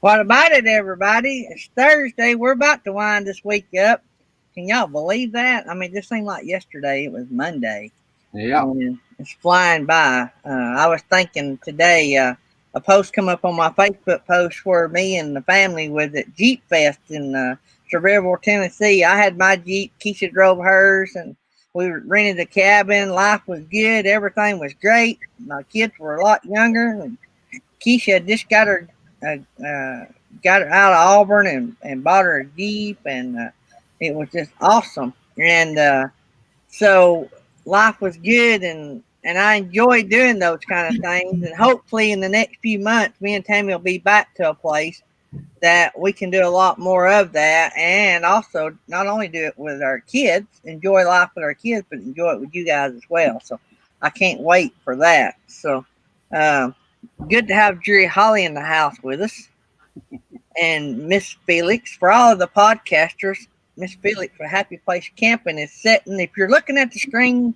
What about it, everybody? It's Thursday. We're about to wind this week up. Can y'all believe that? I mean, this seemed like yesterday. It was Monday. Yeah. And it's flying by. I was thinking today, a post come up on my Facebook post where me and the family was at Jeep Fest in Sevierville, Tennessee. I had my Jeep. Keisha drove hers, and we rented a cabin. Life was good. Everything was great. My kids were a lot younger. And Keisha had just got her out of Auburn and bought her a Jeep, and it was just awesome. And so life was good, and I enjoy doing those kind of things. And hopefully, in the next few months, me and Tammy will be back to a place that we can do a lot more of that, and also not only do it with our kids, enjoy life with our kids, but enjoy it with you guys as well. So I can't wait for that. So good to have Jerry Holly in the house with us, and Miss Felix. For all of the podcasters, Miss Felix for Happy Place Camping is setting. If you're looking at the screen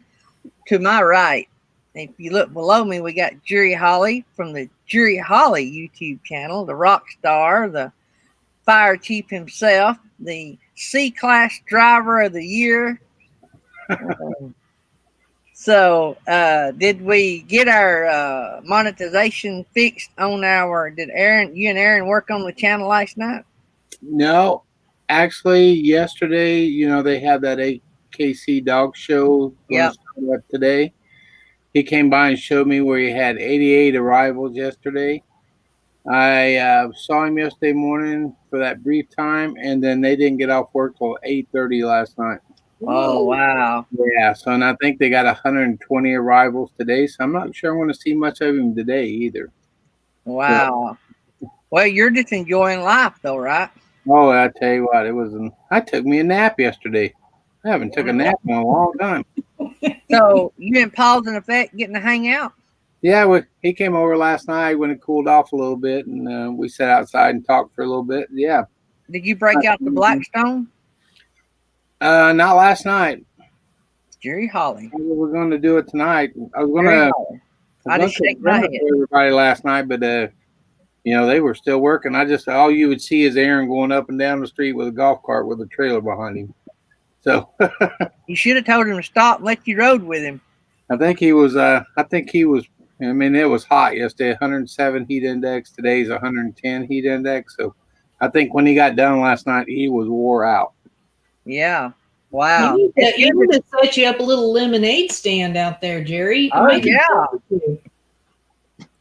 to my right, if you look below me, we got Jerry Holly from the Jerry Holly YouTube channel, the rock star, the fire chief himself, the C-Class driver of the year. So, did we get our monetization fixed on our? Did you and Aaron work on the channel last night? No, actually, yesterday, they had that AKC dog show Yep. up today. He came by and showed me where he had 88 arrivals yesterday. I saw him yesterday morning for that brief time, and then they didn't get off work till 8:30 last night. Oh, wow. Yeah, so and I think they got 120 arrivals today, so I'm not sure I'm going to see much of him today either. Wow. Well, you're just enjoying life, though, right? Oh, I tell you what, I took me a nap yesterday. I haven't took a nap in a long time. So you and Paul's in effect getting to hang out? Yeah, he came over last night when it cooled off a little bit, and we sat outside and talked for a little bit. Yeah. Did you break out the Blackstone? Not last night. Jerry Holly. We're going to do it tonight. I was going to. I just shake my head. Everybody last night, but they were still working. All you would see is Aaron going up and down the street with a golf cart with a trailer behind him. So you should have told him to stop and let you rode with him. I think he was. I mean, it was hot yesterday. 107 heat index. Today's 110 heat index. So I think when he got done last night, he was wore out. Yeah. Wow. You need to set you up a little lemonade stand out there, Jerry. Oh, yeah.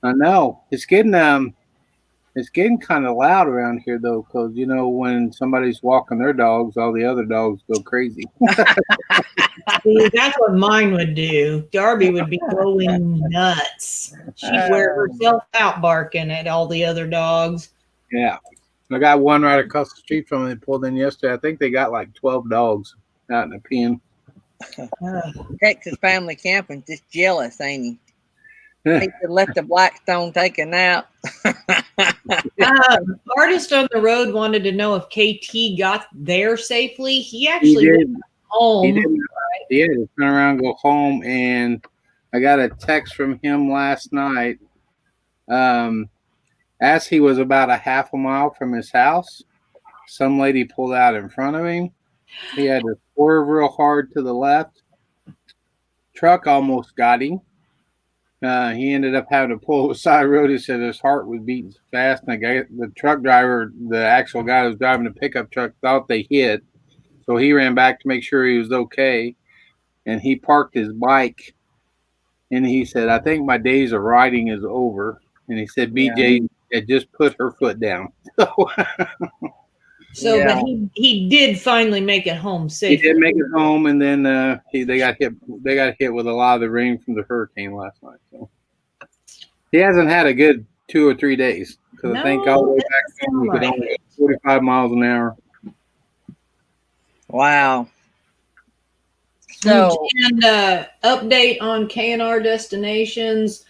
I know. It's getting kind of loud around here, though, because, when somebody's walking their dogs, all the other dogs go crazy. See, that's what mine would do. Darby would be going nuts. She'd wear herself out barking at all the other dogs. Yeah. I got one right across the street from me that pulled in yesterday. I think they got like 12 dogs out in the pen. Texas family camping, just jealous, ain't he? He could let the Blackstone take a nap. Artist on the road wanted to know if KT got there safely. He actually went home. He did. He had to turn around and go home. And I got a text from him last night. As he was about a half a mile from his house, some lady pulled out in front of him. He had to swerve real hard to the left. Truck almost got him. He ended up having to pull the side road. He said his heart was beating so fast. And the truck driver, the actual guy who was driving the pickup truck, thought they hit. So he ran back to make sure he was okay. And he parked his bike. And he said, I think my days of riding is over. And he said, BJ had just put her foot down. So but he did finally make it home safely. He did make it home, and then they got hit. They got hit with a lot of the rain from the hurricane last night. So he hasn't had a good 2 or 3 days because I think all the way back then he could only go 45 miles an hour. Wow. So and update on KNR destinations.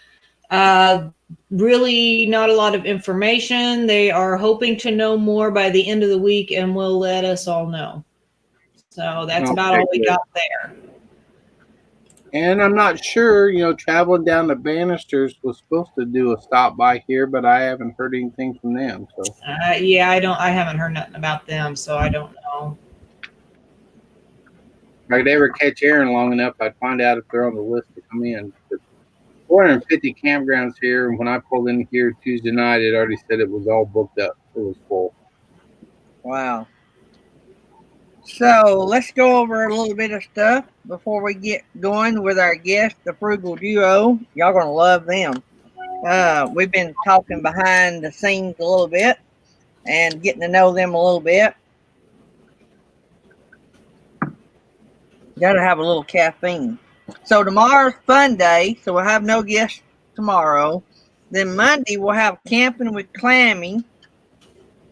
Really not a lot of information. They are hoping to know more by the end of the week and will let us all know. So that's about all we got there. And I'm not sure, traveling down the Bannisters was supposed to do a stop by here, but I haven't heard anything from them. So Yeah, I haven't heard nothing about them, so I don't know. if I could ever catch Aaron long enough, I'd find out if they're on the list to come in. But 450 campgrounds here, and when I pulled in here Tuesday night, it already said it was all booked up. It was full. Wow. So let's go over a little bit of stuff before we get going with our guest, the Frugal Duo. Y'all gonna love them. We've been talking behind the scenes a little bit and getting to know them a little bit. Gotta have a little caffeine. So tomorrow's fun day, so we'll have no guests tomorrow. Then Monday we'll have camping with Clammy.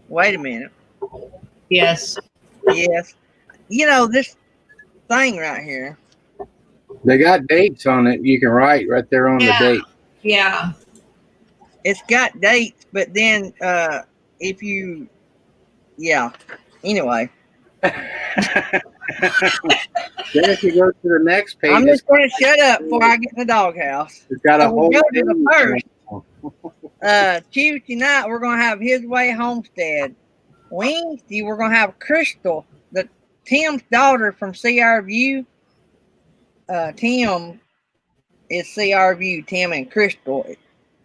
Wait a minute. Yes. Yes. This thing right here. They got dates on it. You can write right there on the date. Yeah. It's got dates, but then if you, anyway. Then if you go to the next page, I'm just going to shut up before I get in the doghouse. It's got a whole. Go to the first. Tuesday night we're going to have His Way Homestead. Wednesday we're going to have Crystal, Tim's daughter from CR View. Tim is CR View. Tim and Crystal.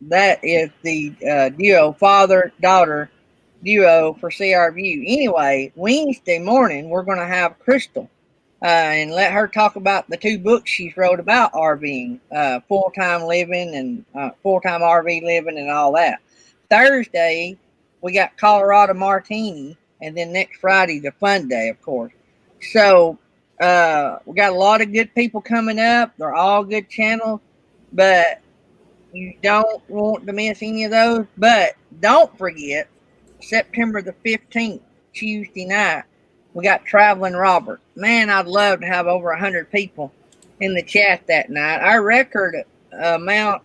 That is the duo, father-daughter duo for CR View. Anyway, Wednesday morning, we're going to have Crystal and let her talk about the 2 books she's wrote about RVing, full-time living and full-time RV living and all that. Thursday, we got Colorado Martini, and then next Friday, the fun day, of course. So we got a lot of good people coming up. They're all good channels, but you don't want to miss any of those. But don't forget, September the 15th, Tuesday night, we got Traveling Robert. Man, I'd love to have over 100 people in the chat that night. Our record amount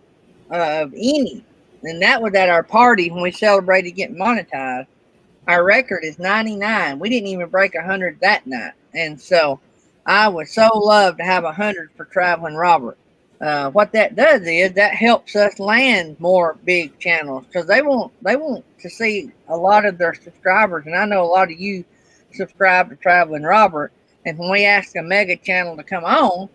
of any, and that was at our party when we celebrated getting monetized. Our record is 99. We didn't even break 100 that night. And so I would so love to have 100 for Traveling Robert. What that does is that helps us land more big channels because they want to see a lot of their subscribers, and I know a lot of you subscribe to Traveling Robert, and when we ask a mega channel to come on,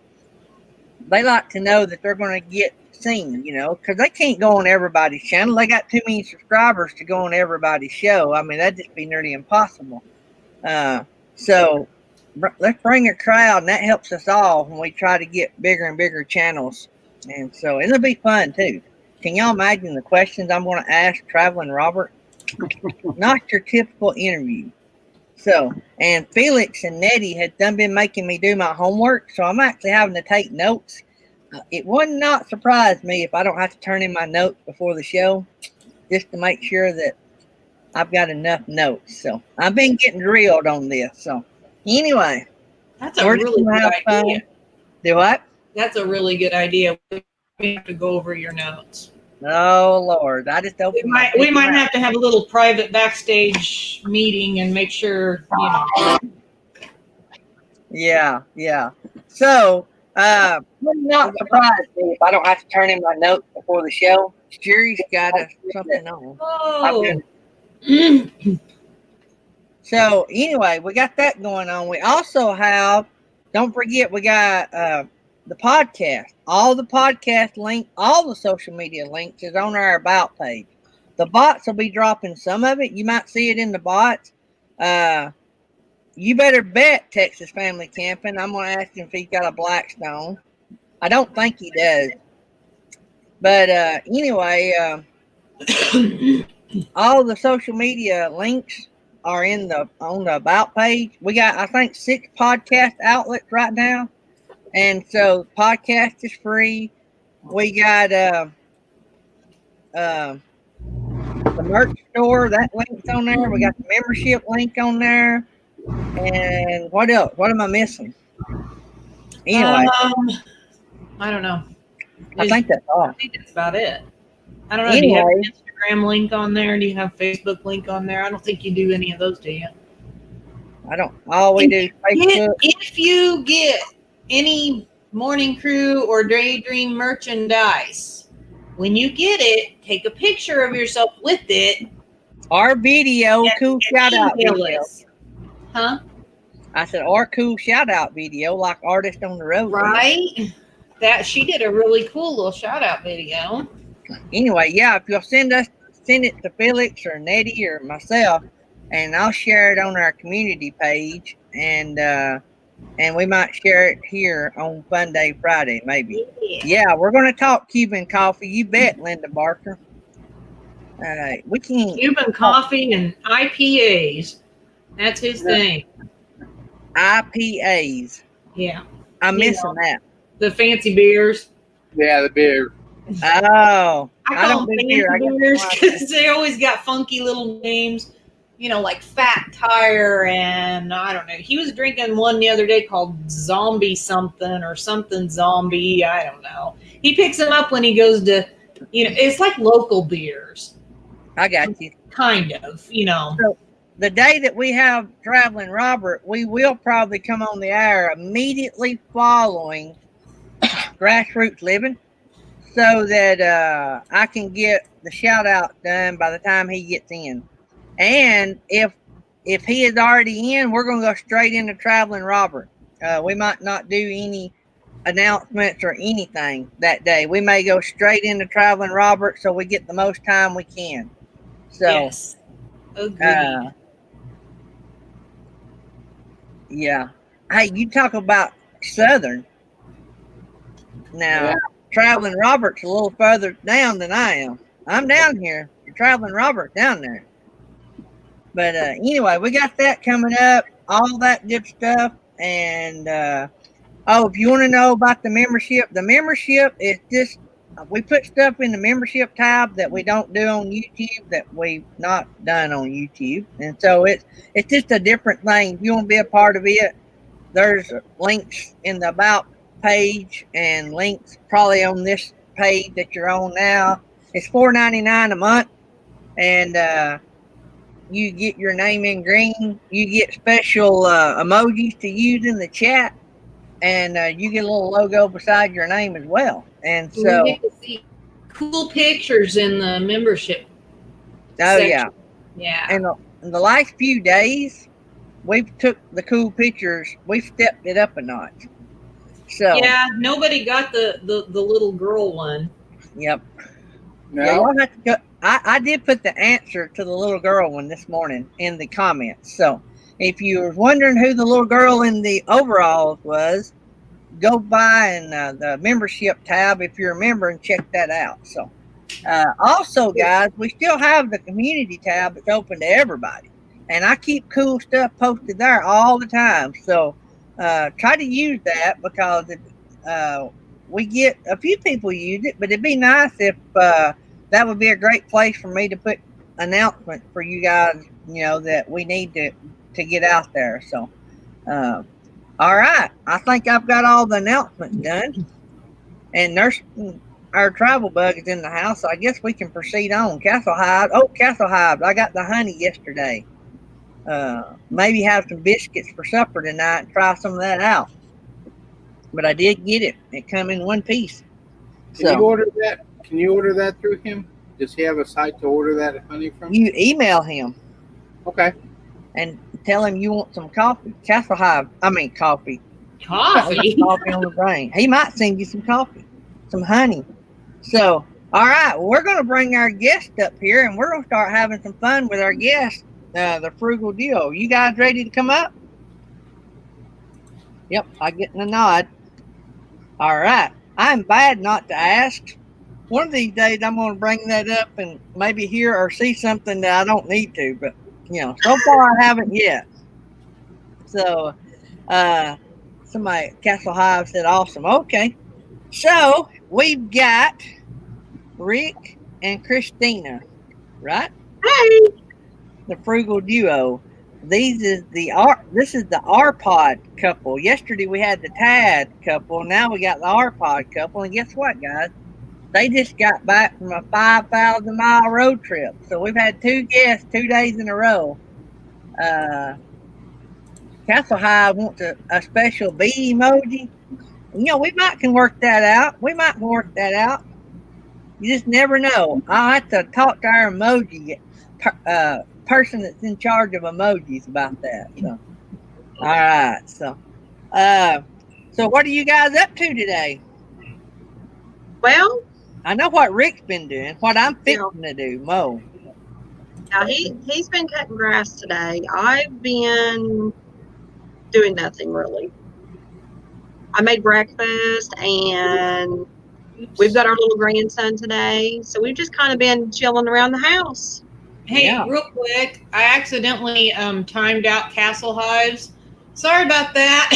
they like to know that they're going to get seen, because they can't go on everybody's channel. They got too many subscribers to go on everybody's show. I mean, that'd just be nearly impossible. So let's bring a crowd, and that helps us all when we try to get bigger and bigger channels. And so it'll be fun too. Can y'all imagine the questions I'm going to ask Traveling Robert? Not your typical interview. So, and Felix and Nettie had been making me do my homework, so I'm actually having to take notes. It would not surprise me if I don't have to turn in my notes before the show, just to make sure that I've got enough notes. So I've been getting drilled on this. So anyway, that's a really good idea. Do what? That's a really good idea. We have to go over your notes. Oh Lord, I just opened. We might have to have a little private backstage meeting and make sure, Yeah. So, would not surprise me if I don't have to turn in my notes before the show. Jerry's got something on. Oh. So anyway, we got that going on. We also have, don't forget, we got the podcast. All the podcast link, all the social media links is on our about page. The bots will be dropping some of it. You might see it in the bots. You better bet Texas Family Camping. I'm going to ask him if he's got a Blackstone. I don't think he does. But anyway, all the social media links are on the about page. We got, I think, 6 podcast outlets right now. And so podcast is free. We got the merch store, that link's on there. We got the membership link on there. And what else? What am I missing? Anyway. I don't know. I think that's all. I think that's about it. I don't know. Anyway, do you have an Instagram link on there? Do you have Facebook link on there? I don't think you do any of those, do you? I don't. All we do is Facebook. If you get any Morning Crew or Daydream merchandise. When you get it, take a picture of yourself with it. Our video, cool shout out video. Us. Huh? I said, our cool shout out video, like Artist on the Road. Right? That she did a really cool little shout out video. Anyway, yeah, if you'll send it to Felix or Nettie or myself, and I'll share it on our community page, and we might share it here on Fun Day Friday, maybe. Yeah, we're going to talk Cuban coffee. You bet, Linda Barker. We can Cuban coffee and IPAs. That's his thing. IPAs. Yeah. I'm missing that. The fancy beers. Yeah, the beer. Oh. I don't do beer because they always got funky little names. You know, like Fat Tire, and I don't know. He was drinking one the other day called Zombie something or something Zombie. I don't know. He picks them up when he goes to, it's like local beers. I got you. Kind of, So the day that we have Traveling Robert, we will probably come on the air immediately following Grassroots Living so that I can get the shout out done by the time he gets in. And if he is already in, we're going to go straight into Traveling Robert. We might not do any announcements or anything that day. We may go straight into Traveling Robert so we get the most time we can. So, yes. Agreed. Yeah. Hey, you talk about Southern. Now, Traveling Robert's a little further down than I am. I'm down here. Traveling Robert down there. But anyway, we got that coming up, all that good stuff. And, if you want to know about the membership is just, we put stuff in the membership tab that we don't do on YouTube that we've not done on YouTube. And so it's just a different thing. If you want to be a part of it, there's links in the About page and links probably on this page that you're on now. It's $4.99 a month. And, you get your name in green. You get special emojis to use in the chat, and you get a little logo beside your name as well. And so, we get to see cool pictures in the membership. Oh section. yeah. And in the last few days, we've took the cool pictures. We've stepped it up a notch. So yeah, nobody got the little girl one. Yep. No. Yeah, y'all have to go. I did put the answer to the little girl one this morning in the comments. So if you were wondering who the little girl in the overalls was, go by and the membership tab if you're a member and check that out. So also, guys, we still have the community tab that's open to everybody. And I keep cool stuff posted there all the time. So try to use that because we get a few people use it, but it'd be nice if that would be a great place for me to put announcements for you guys, that we need to get out there. So, all right. I think I've got all the announcements done. And our travel bug is in the house, so I guess we can proceed on. Castle Hive. Oh, Castle Hive. I got the honey yesterday. Maybe have some biscuits for supper tonight and try some of that out. But I did get it. It come in one piece. Can you order that? Can you order that through him? Does he have a site to order that honey from? You email him. Okay. And tell him you want some coffee. Castle Hive. Coffee. Coffee? Coffee on the brain. He might send you some coffee. Some honey. So, all right. Well, we're going to bring our guest up here, and we're going to start having some fun with our guest, the Frugal Duo. You guys ready to come up? Yep, I get a nod. All right. I'm bad not to ask. One of these days, I'm going to bring that up and maybe hear or see something that I don't need to. But, so far I haven't yet. So, somebody, Castle Hive said, awesome. Okay. So, we've got Rick and Christina, right? Hey. The Frugal Duo. This is the R-Pod couple. Yesterday we had the Tad couple. Now we got the R-Pod couple. And guess what, guys? They just got back from a 5,000-mile road trip. So we've had two guests 2 days in a row. Castle Hive wants a special bee emoji. We might can work that out. We might can work that out. You just never know. I'll have to talk to our person that's in charge of emojis about that. So, all right. Uh, so what are you guys up to today? Well, I know what Rick's been doing. What I'm yeah, fixing to do, Mo. now he's been cutting grass today. I've been doing nothing really. I made breakfast and we've got our little grandson today, so we've just kind of been chilling around the house. Hey, Yeah. real quick, I accidentally timed out Castle Hives. Sorry about that.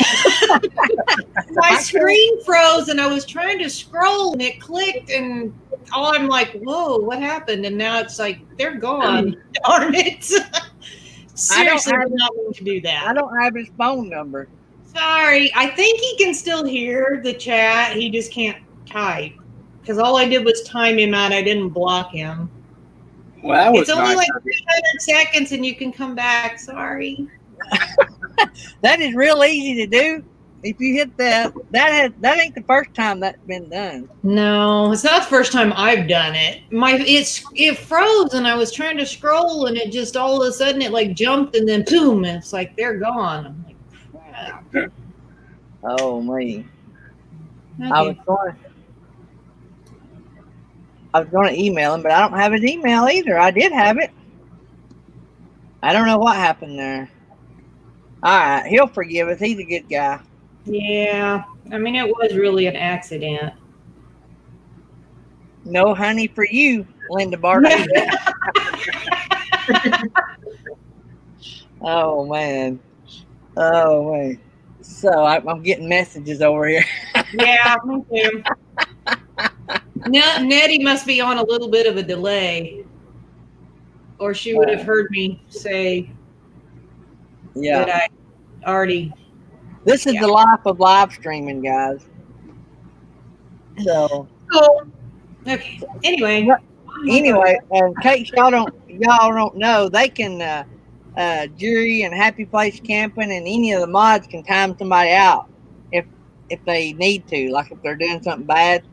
My screen froze and I was trying to scroll and it clicked and I'm like, whoa, what happened? And now it's like, they're gone. Darn it. Seriously, have did not mean to do that. I don't have his phone number. Sorry. I think he can still hear the chat. He just can't type. Because all I did was time him out. I didn't block him. Well, that was It's only nice. like 300 seconds and you can come back. Sorry. That is real easy to do. If you hit that ain't the first time that's been done. No, it's not the first time I've done it. It froze and I was trying to scroll and it just all of a sudden it like jumped and then boom, and it's like they're gone. I'm like, crap. Oh me. Okay. I was going to email him, but I don't have his email either. I did have it. I don't know what happened there. All right, he'll forgive us. He's a good guy. Yeah. I mean, it was really an accident. No honey for you, Linda Barton. Oh man. Oh man. So I'm getting messages over here. Yeah, me too. Nettie must be on a little bit of a delay, or she would have heard me say that I already. This is the life of live streaming, guys. So cool. Okay. Anyway, in case y'all don't know, they can Jury and Happy Place Camping and any of the mods can time somebody out if they need to, like if they're doing something bad.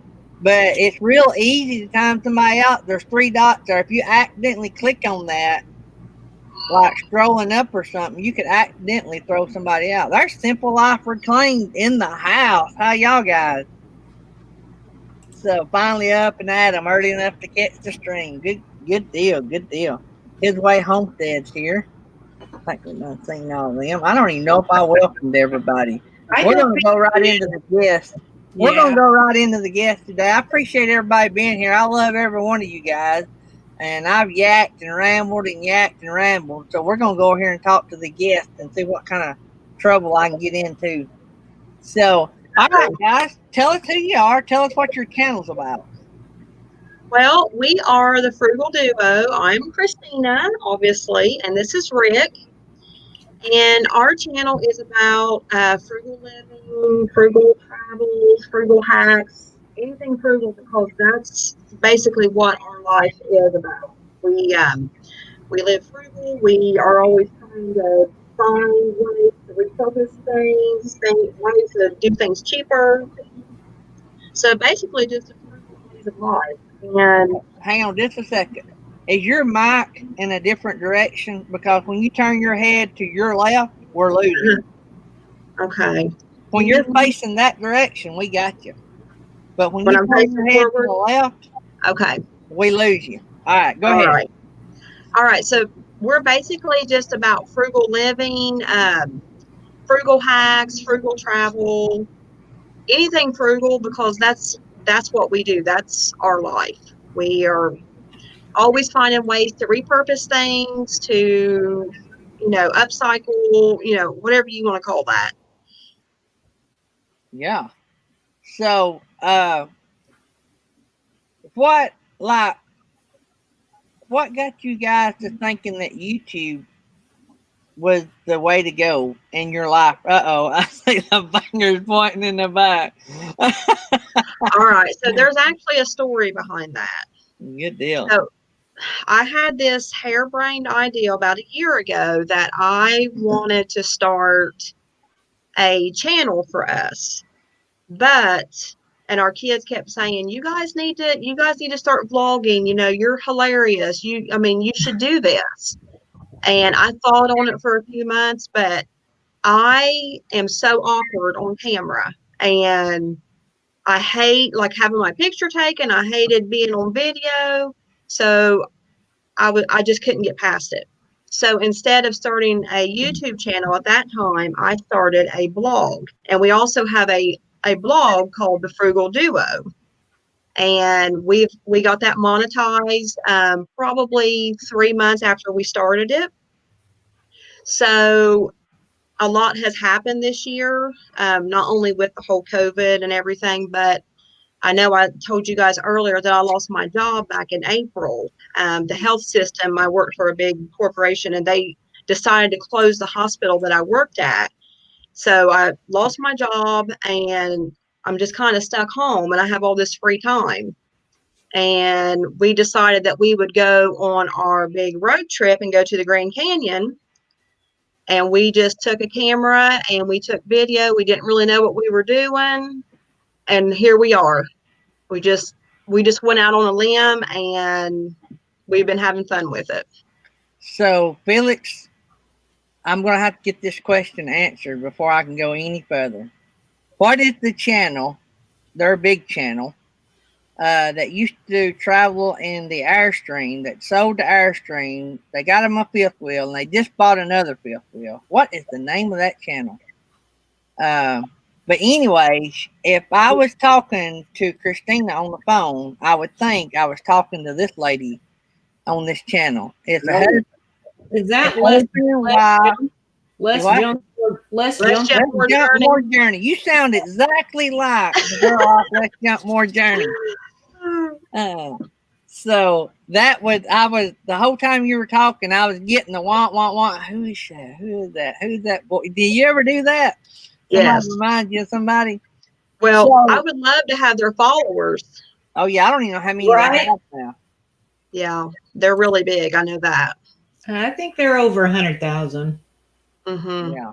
But it's real easy to time somebody out. There's 3 dots there. If you accidentally click on that, like scrolling up or something, you could accidentally throw somebody out. There's Simple Life Reclaimed in the house. How y'all guys? So finally up and at 'em early enough to catch the stream. Good deal. His Way Homestead's here. I think we've not seen all of them. I don't even know if I welcomed everybody. We're going to go right into the guests. We're going to go right into the guests today. I appreciate everybody being here. I love every one of you guys. And I've yacked and rambled and yacked and rambled. So we're going to go here and talk to the guests and see what kind of trouble I can get into. So, all right, guys, tell us who you are. Tell us what your channel's about. Well, we are the Frugal Duo. I'm Christina, obviously, and this is Rick. And our channel is about frugal living, frugal travels, frugal hacks, anything frugal, because that's basically what our life is about. We live frugal. We are always trying to find ways to repurpose things, ways to do things cheaper. So basically, just a frugal ways of life. And hang on just a second. Is your mic in a different direction? Because when you turn your head to your left, we're losing. Okay. When you're facing that direction, we got you. But when you I'm turn your head to the left, okay, we lose you. All right, go ahead. All right. So we're basically just about frugal living, frugal hacks, frugal travel, anything frugal, because that's what we do. That's our life. We are always finding ways to repurpose things, to, upcycle, whatever you want to call that. Yeah. So, what got you guys to thinking that YouTube was the way to go in your life? I see the fingers pointing in the back. All right. So there's actually a story behind that. Good deal. So I had this harebrained idea about a year ago that I wanted to start a channel for us. And our kids kept saying, you guys need to start vlogging. You're hilarious. You should do this. And I thought on it for a few months, but I am so awkward on camera, and I hate like having my picture taken. I hated being on video. So I just couldn't get past it. So instead of starting a YouTube channel at that time, I started a blog. And we also have a blog called the Frugal Duo. And we got that monetized probably 3 months after we started it. So a lot has happened this year, not only with the whole COVID and everything, but I know I told you guys earlier that I lost my job back in April. The health system, I worked for a big corporation, and they decided to close the hospital that I worked at. So I lost my job, and I'm just kind of stuck home, and I have all this free time. And we decided that we would go on our big road trip and go to the Grand Canyon. And we just took a camera and we took video. We didn't really know what we were doing. And here we are. We just went out on a limb, and we've been having fun with it. So, Felix, I'm going to have to get this question answered before I can go any further. What is the channel, their big channel, that used to travel in the Airstream, that sold the Airstream? They got them a fifth wheel, and they just bought another fifth wheel. What is the name of that channel? But anyway, if I was talking to Christina on the phone, I would think I was talking to this lady on this channel. It's a husband. Is that less jump more journey? You sound exactly like the girl off Let's Jump More Journey. So that was the whole time you were talking, I was getting the want. Who is that? Who is that? Who's that boy? Did you ever do that? Yes. Remind you of somebody? Well, I would love to have their followers. Oh yeah, I don't even know how many they have now. Yeah, they're really big. I know that. I think they're over 100,000. Mm-hmm.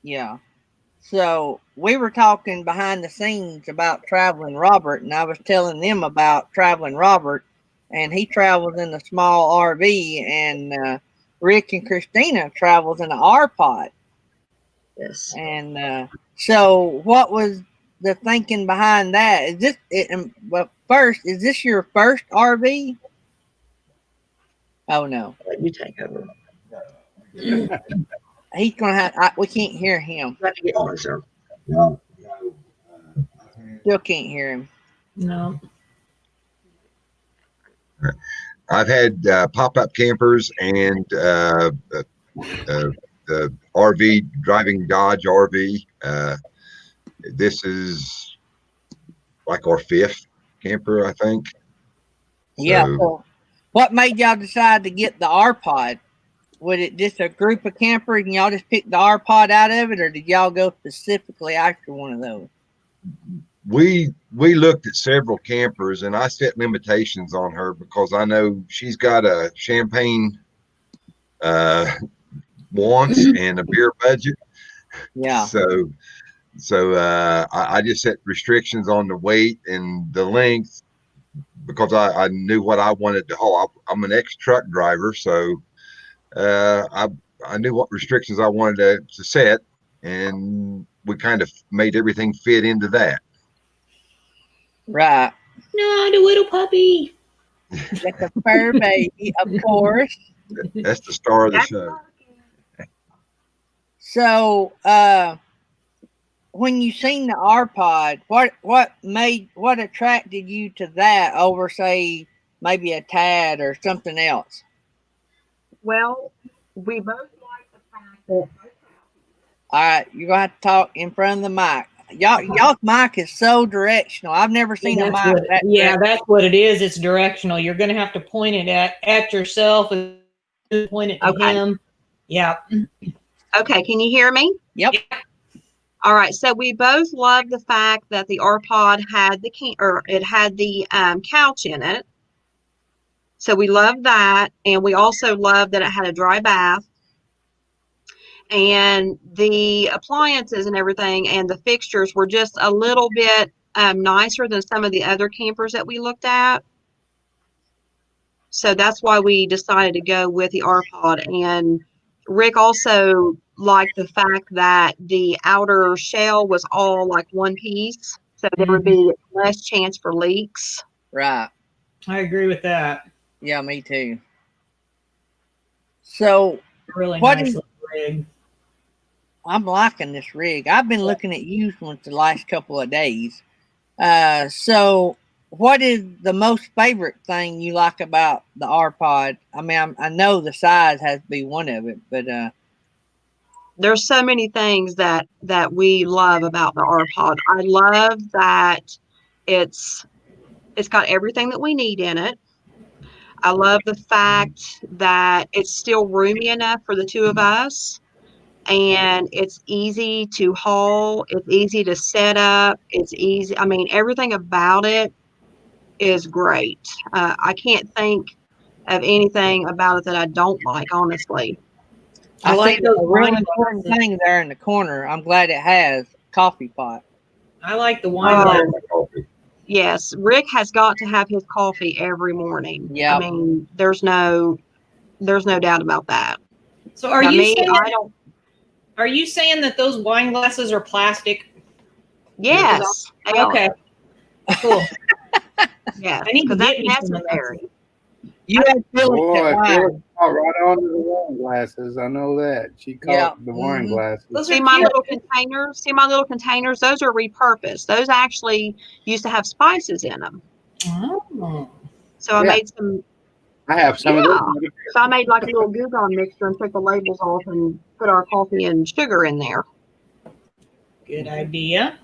Yeah. So we were talking behind the scenes about Traveling Robert, and I was telling them about Traveling Robert, and he travels in a small RV, and Rick and Christina travels in an R-Pod. Yes. And so what was the thinking behind that? Is this is this your first RV? Oh no. Let you take over. He's gonna have we can't hear him. You have to get closer. Still can't hear him. No. I've had pop-up campers and the RV, driving Dodge RV. This is like our fifth camper, I think. Yeah. So what made y'all decide to get the R-Pod? Was it just a group of campers and y'all just picked the R-Pod out of it, or did y'all go specifically after one of those? We looked at several campers, and I set limitations on her because I know she's got a champagne wants and a beer budget. Yeah. So I just set restrictions on the weight and the length because I knew what I wanted to haul. I'm an ex-truck driver, so I knew what restrictions I wanted to set, and we kind of made everything fit into that. Right. No, the little puppy. That's a fur baby, of course. That's the star of the show. So, when you seen the R-Pod, what attracted you to that over, say, maybe a Tad or something else? Well, we both like the fact that. All right, you're gonna have to talk in front of the mic. Y'all's mic is so directional. I've never seen a mic that. Yeah, that's what it is. It's directional. You're gonna have to point it at yourself and point it to him. Yeah. Okay, can you hear me? Yep. All right, so we both love the fact that the R-Pod had the couch in it. So we love that, and we also love that it had a dry bath. and the appliances and everything and the fixtures were just a little bit nicer than some of the other campers that we looked at. So that's why we decided to go with the R-Pod. And Rick also liked the fact that the outer shell was all like one piece, so there would be less chance for leaks. Right. I agree with that. Yeah, me too. So Really what nice is- little rig. I'm liking this rig. I've been looking at used ones the last couple of days. So what is the most favorite thing you like about the R-Pod? I mean, I know the size has to be one of it, but There's so many things that we love about the R-Pod. I love that it's got everything that we need in it. I love the fact that it's still roomy enough for the two of us, and it's easy to haul. It's easy to set up. It's easy. I mean, everything about it is great. I can't think of anything about it that I don't like, honestly. I like see those a real wine important glasses. thing there in the corner. I'm glad it has coffee pot. I like the wine Oh. glasses. Coffee. Yes, Rick has got to have his coffee every morning. Yeah. I mean, there's no doubt about that. So are Now, you me, saying I don't. are you saying that those wine glasses are plastic? Yes, they are. Okay. Cool. Yes, I need to because that's get me some of necessary. You had Phyllis Boy, that Phyllis wine. caught right onto the wine glasses. I know that. She caught Yeah. the wine Mhm. glasses. Those See are my cute. little containers? See my little containers? Those are repurposed. Those actually used to have spices in them. Oh. So I Yeah. made some. I have some Yeah. of those. So I made like a little Gougon mixture and took the labels off and put our coffee and sugar in there. Good idea.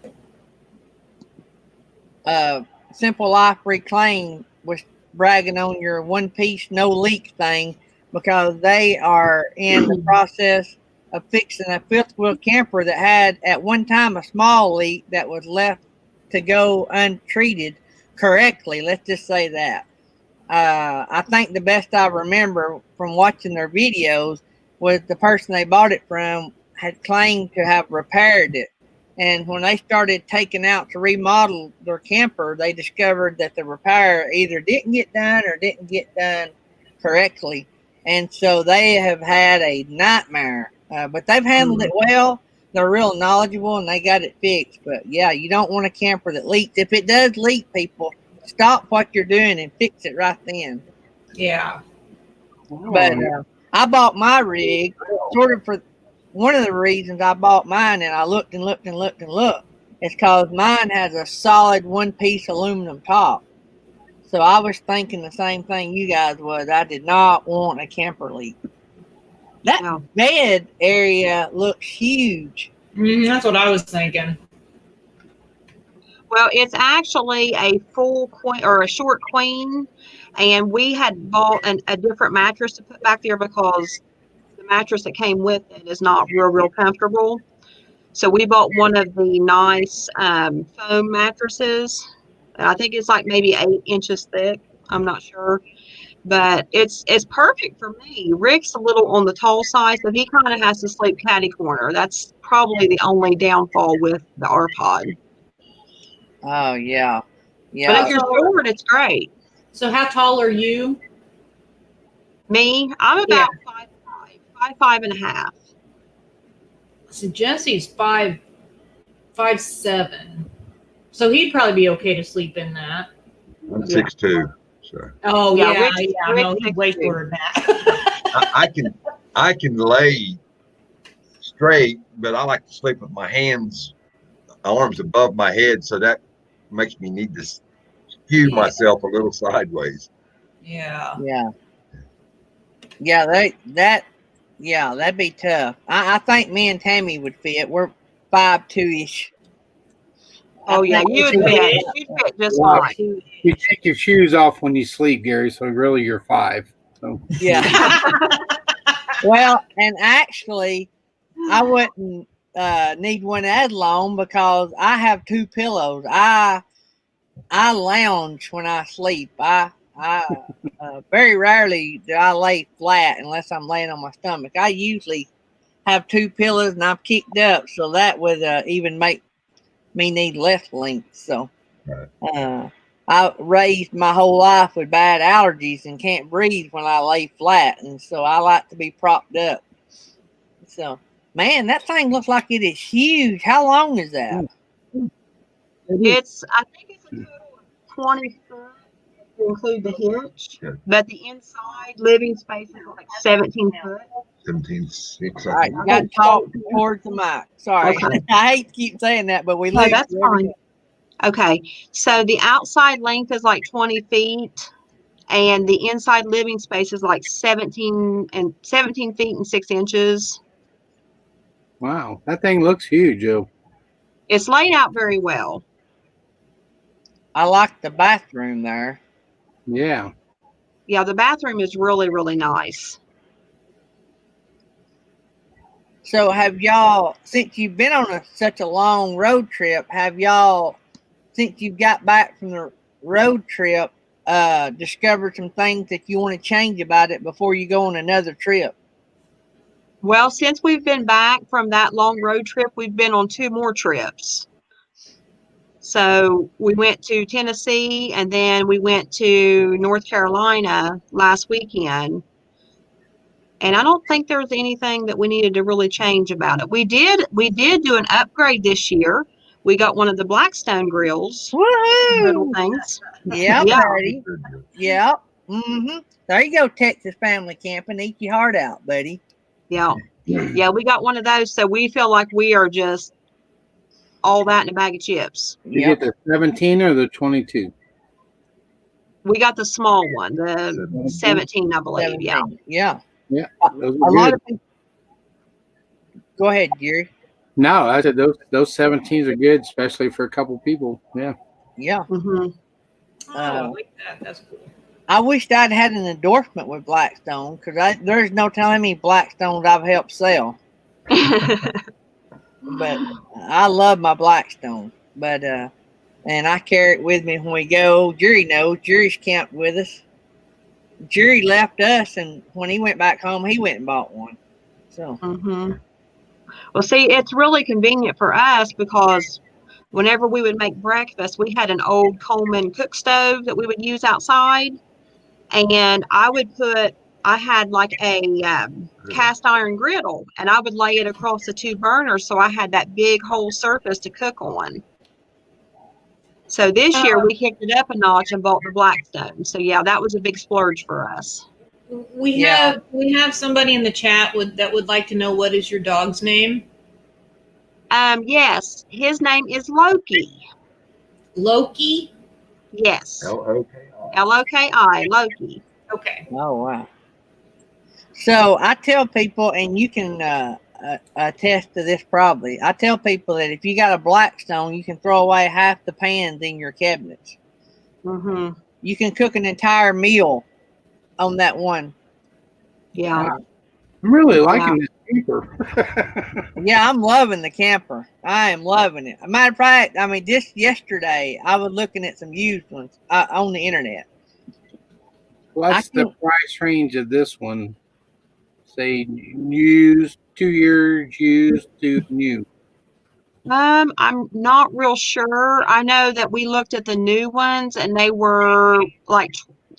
Simple Life Reclaim was bragging on your one piece no leak thing because they are in the process of fixing a fifth wheel camper that had at one time a small leak that was left to go untreated correctly. Let's just say that. I think the best I remember from watching their videos was the person they bought it from had claimed to have repaired it. And when they started taking out to remodel their camper, they discovered that the repair either didn't get done or didn't get done correctly. And so they have had a nightmare. But they've handled it well. They're real knowledgeable and they got it fixed. But yeah, you don't want a camper that leaks. If it does leak, people, stop what you're doing and fix it right then. Yeah. But I bought my rig sort of for one of the reasons I bought mine, and I looked and looked and looked and looked. It's because mine has a solid one piece aluminum top. So I was thinking the same thing you guys was. I did not want a camper leak. That No. bed area looks huge. That's what I was thinking. Well, it's actually a full queen or a short queen, and we had bought a different mattress to put back there because the mattress that came with it is not real comfortable. So we bought one of the nice foam mattresses. I think it's like maybe 8 inches thick. I'm not sure, but it's perfect for me. Rick's a little on the tall side, so he kind of has to sleep catty corner. That's probably the only downfall with the R-Pod. Oh yeah, But yeah. if you're short, it's great. So how tall are you? Me, I'm about 5'5", 5'5.5". So Jesse's 5'7". So he'd probably be okay to sleep in that. I'm 6'2", so Oh Yeah, yeah, Rick's- no, Rick's he's way 6'2". shorter than that. I can lay straight, but I like to sleep with my arms above my head, so that makes me need to skew myself a little sideways. Yeah. Yeah, that'd be tough. I think me and Tammy would fit. We're 5'2" ish. Oh yeah, you'd fit just Wow. fine. You take your shoes off when you sleep, Gary, so really you're 5. So Yeah. Well, and actually, I wouldn't need one as long because I have 2 pillows. I lounge when I sleep. I very rarely do I lay flat unless I'm laying on my stomach. I usually have 2 pillows, and I'm kicked up, so that would even make me need less length. So I raised my whole life with bad allergies and can't breathe when I lay flat, and so I like to be propped up. So, man, that thing looks like it is huge. How long is that? I think it's a total of 20 foot to include the hitch, but the inside living space is like 17 foot. 17.6. All right, you got to talk towards the mic. Sorry. Okay. I hate to keep saying that, but we No, lose. that's fine. Okay, so the outside length is like 20 feet, and the inside living space is like 17 feet and 6 inches. Wow, that thing looks huge, Joe. It's laid out very well. I like the bathroom there. Yeah. Yeah, the bathroom is really, really nice. So have y'all, since you've been on such a long road trip, have y'all, since you got back from the road trip, discovered some things that you want to change about it before you go on another trip? Well, since we've been back from that long road trip, we've been on 2 more trips. So we went to Tennessee, and then we went to North Carolina last weekend. And I don't think there was anything that we needed to really change about it. We did do an upgrade this year. We got one of the Blackstone grills. Little Woohoo! things. Yeah, Yeah. buddy. Yeah. Mm-hmm. There you go, Texas family camping. Eat your heart out, buddy. Yeah. Yeah, we got one of those. So we feel like we are just all that in a bag of chips. You get the 17 or the 22? We got the small one, the 17, I believe. 17. Yeah. Yeah. Yeah. Those A are lot good. of people. Go ahead, Gary. No, I said those 17s are good, especially for a couple people. Yeah. Yeah. Mm-hmm. I like that. That's cool. I wished I'd had an endorsement with Blackstone, because there's no telling me Blackstones I've helped sell. But I love my Blackstone. But and I carry it with me when we go. Jerry knows. Jerry's camped with us. Jerry left us, and when he went back home, he went and bought one. So. Mm-hmm. Well, see, it's really convenient for us because whenever we would make breakfast, we had an old Coleman cook stove that we would use outside. And I had like a cast iron griddle, and I would lay it across the 2 burners. So I had that big whole surface to cook on. So this year we kicked it up a notch and bought the Blackstone. So yeah, that was a big splurge for us. We have somebody in the chat that would like to know, what is your dog's name? Yes, his name is Loki. Loki? Yes. L-O-K-I. L-O-K-I, Loki. Okay. Oh, wow. So I tell people, and you can attest to this probably, I tell people that if you got a Blackstone, you can throw away half the pans in your cabinets. Mm-hmm. You can cook an entire meal on that one. Yeah. I'm really liking this camper. Yeah, I'm loving the camper. I am loving it. As a matter of fact, I mean, just yesterday, I was looking at some used ones on the internet. What's the price range of this one? Say used, 2 years used to new. I'm not real sure. I know that we looked at the new ones and they were like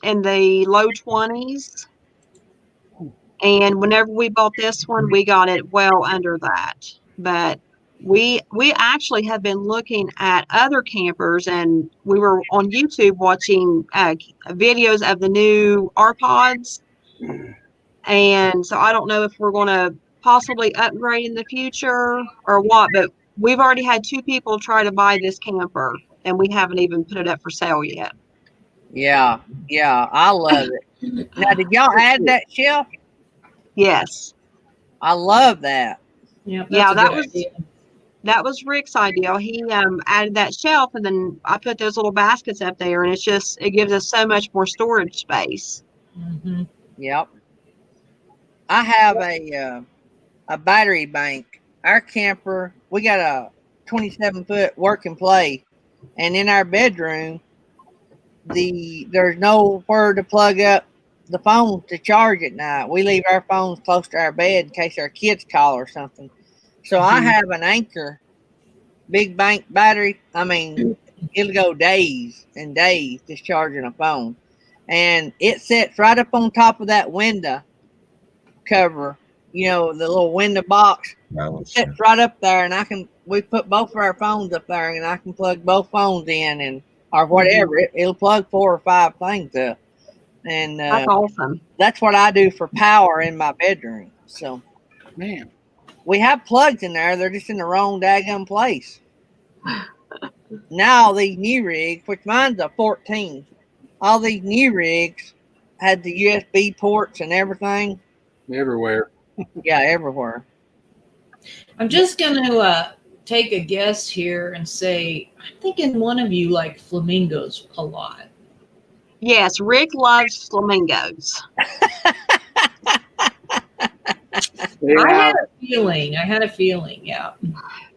in the low 20s. And whenever we bought this one, we got it well under that. But we actually have been looking at other campers, and we were on YouTube watching videos of the new R-Pods. And so I don't know if we're going to possibly upgrade in the future or what, but we've already had 2 people try to buy this camper, and we haven't even put it up for sale yet. Yeah, I love it. Now, did y'all add that shelf? Yes. I love that. Yeah, that was Rick's idea. He added that shelf, and then I put those little baskets up there, and it gives us so much more storage space. Mm-hmm. Yep. I have a battery bank. Our camper, we got a 27-foot work and play, and in our bedroom, there's nowhere to plug up the phone to charge at night. We leave our phones close to our bed in case our kids call or something. So I have an Anchor big bank battery. I mean, it'll go days and days just charging a phone. And it sits right up on top of that window cover, the little window box. It sits right up there, and we put both of our phones up there, and I can plug both phones in, and or whatever. It'll plug 4 or 5 things up. And That's awesome. That's what I do for power in my bedroom. So, Man, we have plugs in there. They're just in the wrong daggum place. Now these new rigs, which mine's a 14, all these new rigs had the USB ports and everything. everywhere. Yeah, everywhere. I'm just going to take a guess here and say, I'm thinking one of you like flamingos a lot. Yes, Rick loves flamingos. I had a feeling, yeah.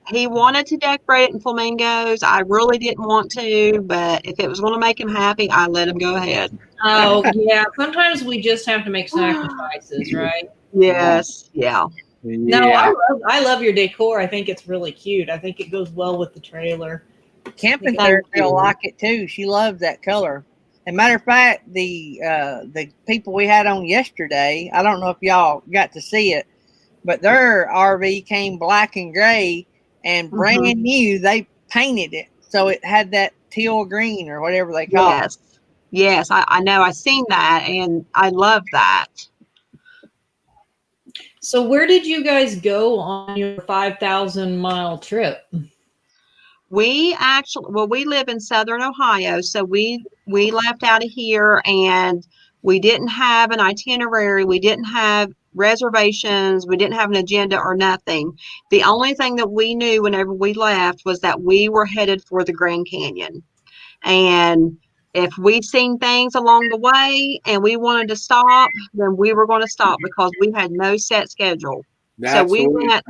He wanted to decorate it in flamingos. I really didn't want to, but if it was going to make him happy, I let him go ahead. Oh, yeah. Sometimes we just have to make sacrifices, right? Yes, yeah. No, I love your decor. I think it's really cute. I think it goes well with the trailer. Camping therapy will like it too. She loves that color. And matter of fact, the people we had on yesterday, I don't know if y'all got to see it, but their RV came black and gray and brand new. They painted it so it had that teal green or whatever they call it. Yes, I know. I seen that, and I love that. So where did you guys go on your 5,000-mile trip? We live in Southern Ohio, so we left out of here, and we didn't have an itinerary. We didn't have reservations. We didn't have an agenda or nothing. The only thing that we knew whenever we left was that we were headed for the Grand Canyon. And if we seen things along the way and we wanted to stop, then we were going to stop because we had no set schedule. So we went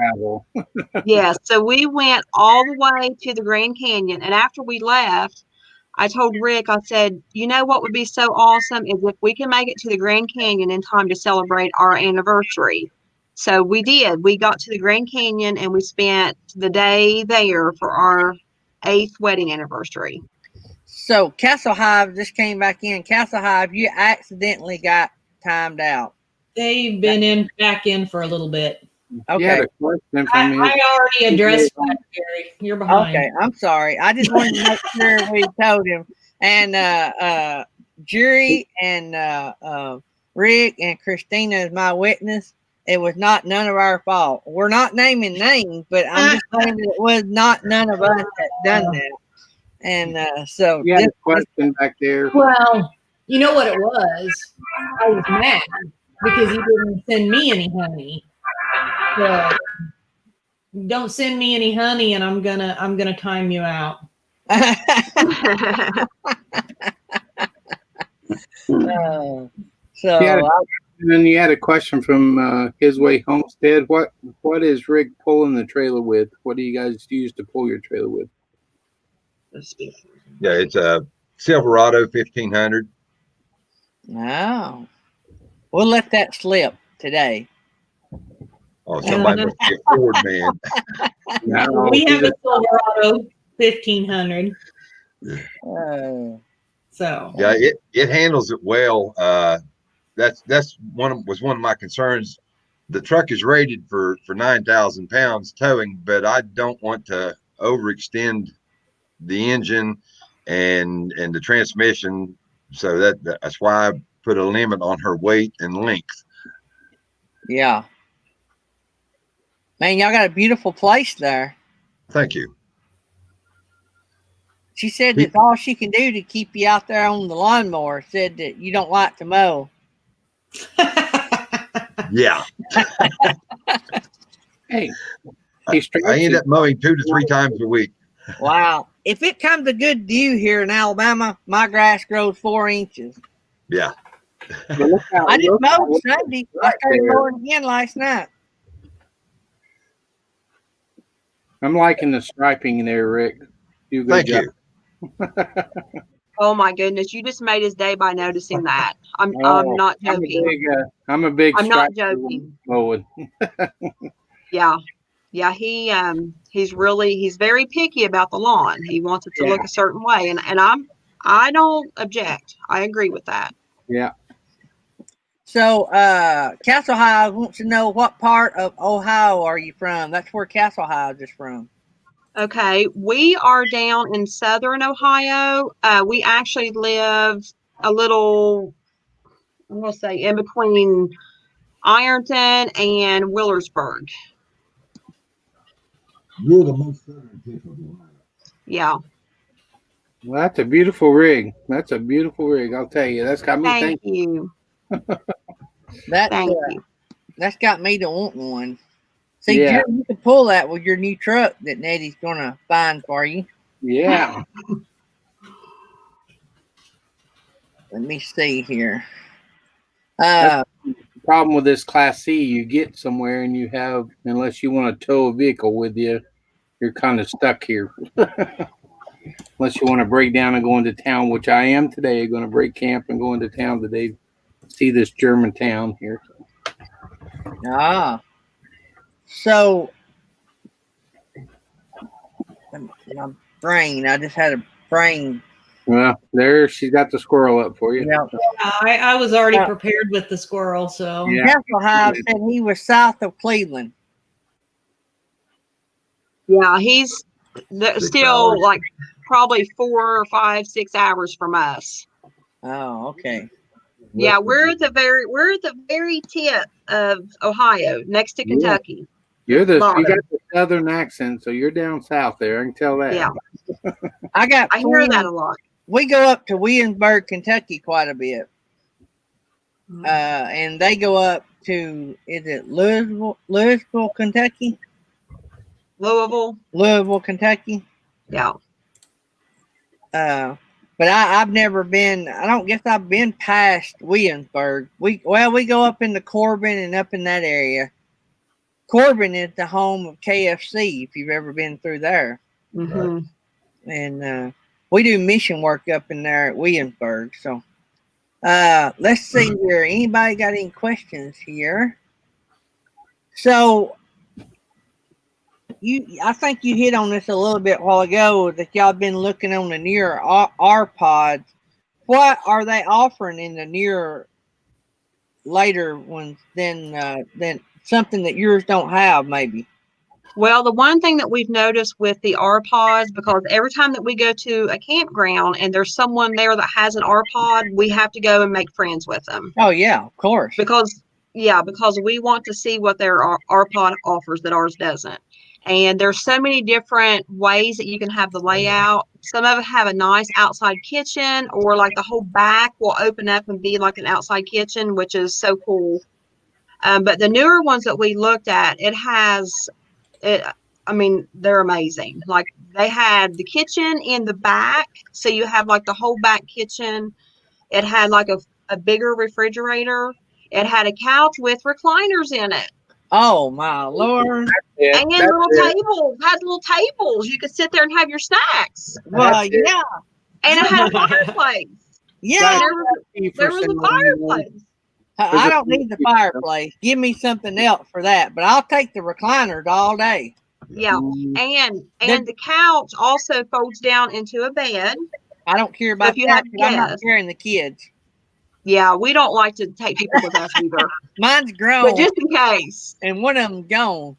all the way to the Grand Canyon. And after we left, I told Rick, I said, you know what would be so awesome is if we can make it to the Grand Canyon in time to celebrate our anniversary. So we did. We got to the Grand Canyon and we spent the day there for our 8th wedding anniversary. So Castle Hive just came back in. Castle Hive, you accidentally got timed out. They've been back in for a little bit. Okay. I already addressed that, Gary. You're behind. Okay, I'm sorry. I just wanted to make sure we told him. And Jerry and Rick and Christina is my witness. It was not none of our fault. We're not naming names, but I'm just saying that it was not none of us that done that. And so you had a question back there. Well, you know what it was? I was mad because he didn't send me any honey. So don't send me any honey, and I'm gonna time you out. And then you had a question from His Way Homestead. What is Rick pulling the trailer with? What do you guys use to pull your trailer with? Yeah, it's a Silverado 1500. No, we'll let that slip today. Oh, somebody must be a Ford man. No, we have a Silverado 1500. So yeah, it handles it well. That's one of my concerns. The truck is rated for 9,000 pounds towing, but I don't want to overextend the engine and the transmission, so that's why I put a limit on her weight and length. Yeah. Man, y'all got a beautiful place there. Thank you. She said that's all she can do to keep you out there on the lawnmower. Said that you don't like to mow. Yeah. Hey, I end up mowing 2 to 3 times a week. Wow. If it comes a good dew here in Alabama, my grass grows 4 inches. Yeah. I just mowed Sunday. I started mowing again last night. I'm liking the striping there, Rick. Thank you. Oh my goodness, you just made his day by noticing that. I'm Oh, not joking. I'm a big I'm not striker. joking. Mowing. Yeah. Yeah, he's very picky about the lawn. He wants it to Yeah. look a certain way, and I don't object. I agree with that. Yeah. So, Castle High wants to know what part of Ohio are you from? That's where Castle High is from. Okay, we are down in southern Ohio. We actually live a little, I'm gonna say, in between Ironton and Willersburg. You're the most southern tip of Ohio. Yeah, Well, that's a beautiful rig. That's a beautiful rig. I'll tell you. That's got me thank thinking. you, That thank you. that's got me to wanting one. See, Yeah. Jerry, you can pull that with your new truck that Nettie's gonna find for you. Yeah. Let me see here. That's the problem with this Class C. You get somewhere and you have, unless you want to tow a vehicle with you, you're kind of stuck here. Unless you want to break down and go into town, which I am today, going to break camp and go into town today. See this German town here. So my brain, I just had a brain. Well, there she's got the squirrel up for you. Yeah. I was already prepared with the squirrel, so Yeah. Castle High said he was south of Cleveland. Yeah, he's still hours. like probably 4 or 5, 6 hours from us. Oh, okay. Yeah, we're at the very tip of Ohio, next to Kentucky. You got Bottom. the southern accent, so you're down south there. I can tell that. Yeah, I hear friends. that a lot. We go up to Williamsburg, Kentucky quite a bit. And they go up to, is it Louisville, Kentucky? Louisville, Kentucky. Yeah. But I've never been. I don't guess I've been past Williamsburg. We go up into Corbin and up in that area. Corbin is the home of KFC. If you've ever been through there, Mm-hmm. and we do mission work up in there at Williamsburg. So let's see here. Anybody got any questions here? So I think you hit on this a little bit while ago that y'all been looking on the newer R pods. What are they offering in the newer later ones than something that yours don't have? Maybe. Well, the one thing that we've noticed with the R-Pods, because every time that we go to a campground and there's someone there that has an R-Pod, we have to go and make friends with them. Oh yeah, of course. Because we want to see what their R-Pod offers that ours doesn't. And there's so many different ways that you can have the layout. Some of it have a nice outside kitchen, or like the whole back will open up and be like an outside kitchen, which is so cool. But the newer ones that we looked at, they're amazing. Like they had the kitchen in the back, so you have like the whole back kitchen. It had like a bigger refrigerator. It had a couch with recliners in it. Oh my Lord! And had little tables. You could sit there and have your snacks. Well, yeah. And it had a fireplace. Yeah, there was a fireplace. I don't need the fireplace. Give me something else for that. But I'll take the recliners all day. Yeah, and the couch also folds down into a bed. I don't care about that. I'm not carrying the kids. Yeah, we don't like to take people with us either. Mine's grown, but just in case. And one of them's gone.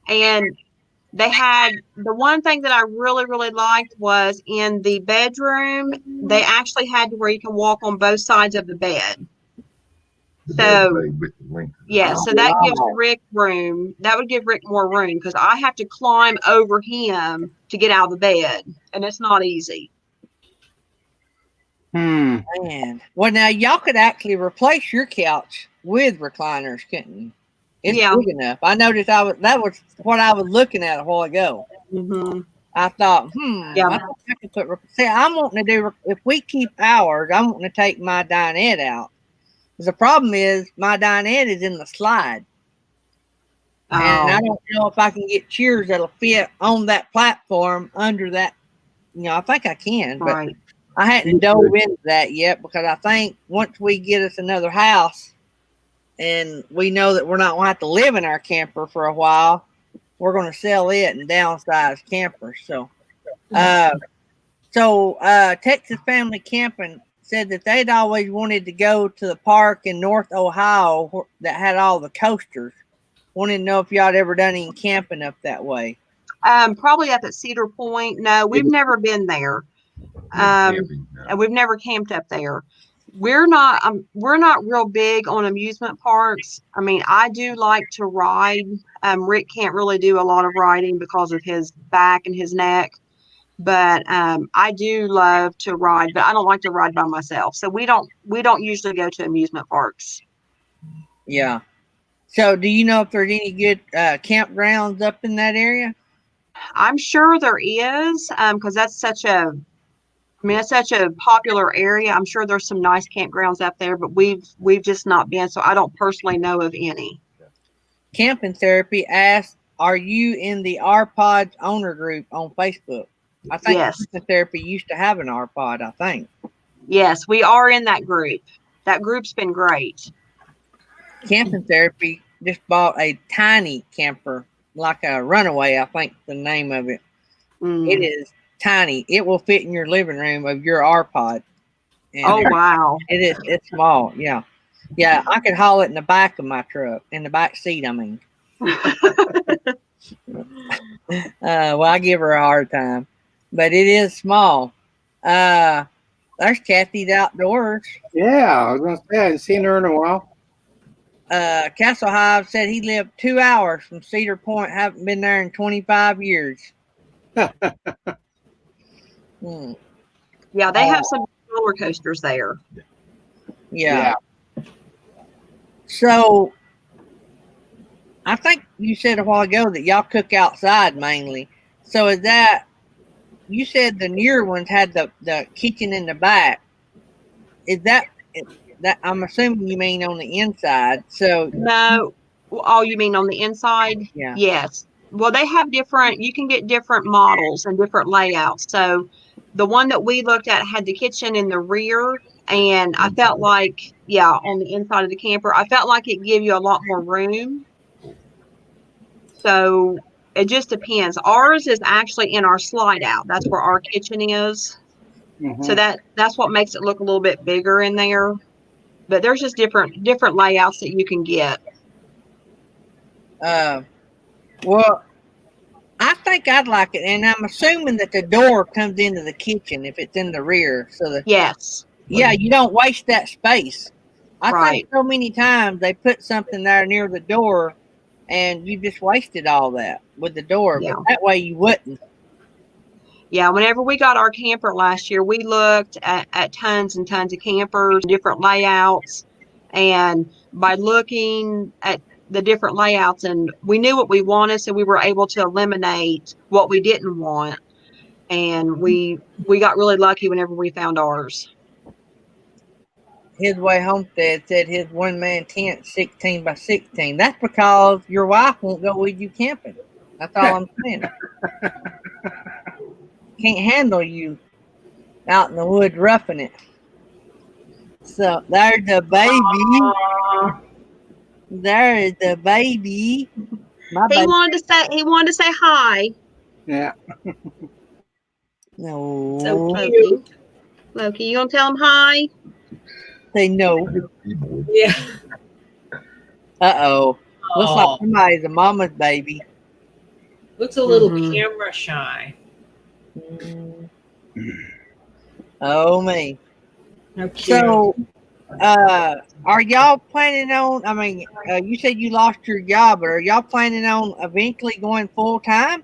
And they had the one thing that I really, really liked was in the bedroom. They actually had to where you can walk on both sides of the bed. So that gives Rick room. That would give Rick more room because I have to climb over him to get out of the bed, and it's not easy. Man. Well, now y'all could actually replace your couch with recliners, couldn't you? It's big enough. I noticed that was what I was looking at a while ago. Mm-hmm. I thought, I could I'm wanting to do, if we keep ours, I'm wanting to take my dinette out. The problem is my dinette is in the slide. And I don't know if I can get chairs that'll fit on that platform under that. I think I can, but I hadn't dove into that yet because I think once we get us another house and we know that we're not going to have to live in our camper for a while, we're going to sell it and downsize campers. Texas Family Camping said that they'd always wanted to go to the park in North Ohio that had all the coasters. Wanted to know if y'all had ever done any camping up that way. Probably up at Cedar Point. No, we've never been there. And we've never camped up there. We're not real big on amusement parks. I mean, I do like to ride. Rick can't really do a lot of riding because of his back and his neck. But I do love to ride, but I don't like to ride by myself. So we don't usually go to amusement parks. Yeah. So do you know if there's any good campgrounds up in that area? I'm sure there is, because that's such a popular area. I'm sure there's some nice campgrounds up there, but we've just not been, so I don't personally know of any. Camping Therapy asked, "Are you in the R-Pods owner group on Facebook?" I think Yes. Camping Therapy used to have an R-Pod, I think. Yes, we are in that group. That group's been great. Camping Therapy just bought a tiny camper, like a Runaway, I think the name of it. It is tiny. It will fit in your living room of your R-Pod. Oh, wow. It's small. Yeah. Yeah. I could haul it in the back of my truck, in the back seat, I mean. Well, I give her a hard time, but it is small. There's Kathy's Outdoors. Yeah, I was going to say, I hadn't seen her in a while. Castle Hive said he lived 2 hours from Cedar Point, haven't been there in 25 years. Yeah, they have some roller coasters there. Yeah. So I think you said a while ago that y'all cook outside mainly. So is that, you said the newer ones had the kitchen in the back. Is that I'm assuming you mean on the inside. So no, oh, you mean on the inside? Yeah. Yes. Well, they have you can get different models and different layouts. So the one that we looked at had the kitchen in the rear, and I felt like, on the inside of the camper, I felt like it gave you a lot more room. So it just depends. Ours is actually in our slide out. That's where our kitchen is. Mm-hmm. So that's what makes it look a little bit bigger in there. But there's just different layouts that you can get. Well, I think I'd like it, and I'm assuming that the door comes into the kitchen if it's in the rear. So yes, you don't waste that space. I think so many times they put something there near the door, and you just wasted all that with the door. Yeah. But that way you wouldn't. Yeah, whenever we got our camper last year, we looked at tons and tons of campers, different layouts, and by looking at the different layouts, and we knew what we wanted, so we were able to eliminate what we didn't want, and we got really lucky whenever we found ours. His Way Homestead said his one-man tent 16 by 16. That's because your wife won't go with you camping. That's all I'm saying. Can't handle you out in the woods roughing it. So there's the baby. There is the baby. He wanted to say hi. Yeah. No. So cute. Loki, you gonna tell him hi? Say no. Yeah. Uh-oh. Looks like somebody's a mama's baby. Looks a little camera shy. Oh, me. Okay. So, are y'all planning on, I mean, you said you lost your job, but are y'all planning on eventually going full time?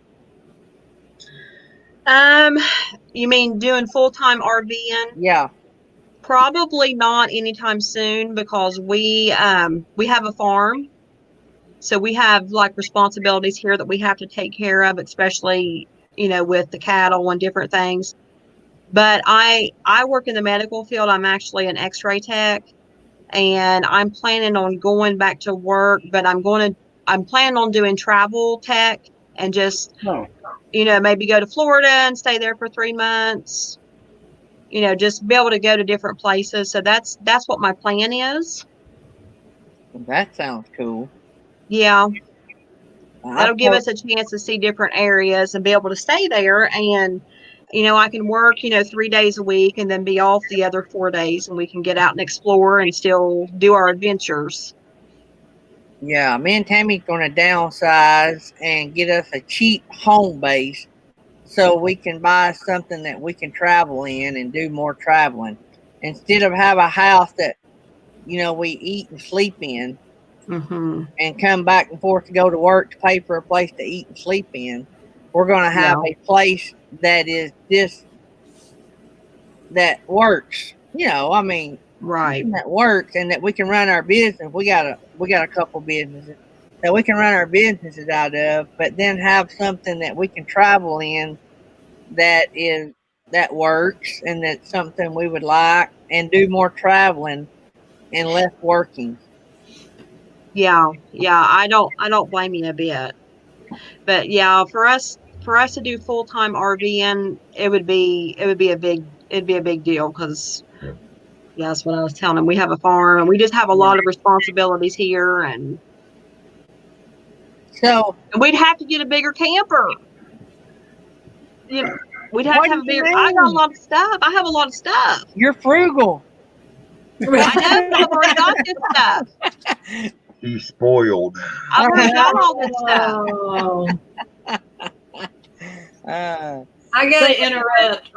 You mean doing full-time RVing? Yeah. Probably not anytime soon, because we have a farm. So we have like responsibilities here that we have to take care of, especially, with the cattle and different things. But I work in the medical field. I'm actually an x-ray tech, and I'm planning on going back to work, but I'm planning on doing travel tech and just, maybe go to Florida and stay there for 3 months, just be able to go to different places. So that's what my plan is. That sounds cool. Yeah, I that'll give us a chance to see different areas and be able to stay there. And, I can work, 3 days a week and then be off the other 4 days, and we can get out and explore and still do our adventures. Yeah, me and Tammy's going to downsize and get us a cheap home base so we can buy something that we can travel in and do more traveling. Instead of have a house that, we eat and sleep in Mm-hmm. and come back and forth to go to work to pay for a place to eat and sleep in, we're going to have a place that is just, that works. Right. That works and that we can run our business. We got a couple businesses that we can run our businesses out of, but then have something that we can travel in that works and that's something we would like, and do more traveling and less working. Yeah. I don't blame you a bit. But yeah, for us to do full-time RVing, it'd be a big deal, because that's what I was telling him. We have a farm and we just have a lot of responsibilities here, and So we'd have to get a bigger camper. We'd have what to have do a you bigger. I got a mean? lot of stuff. I have a lot of stuff. You're frugal. I know, but I've already got this stuff. He's spoiled. I've already got all this stuff. Oh, I So gotta interrupt.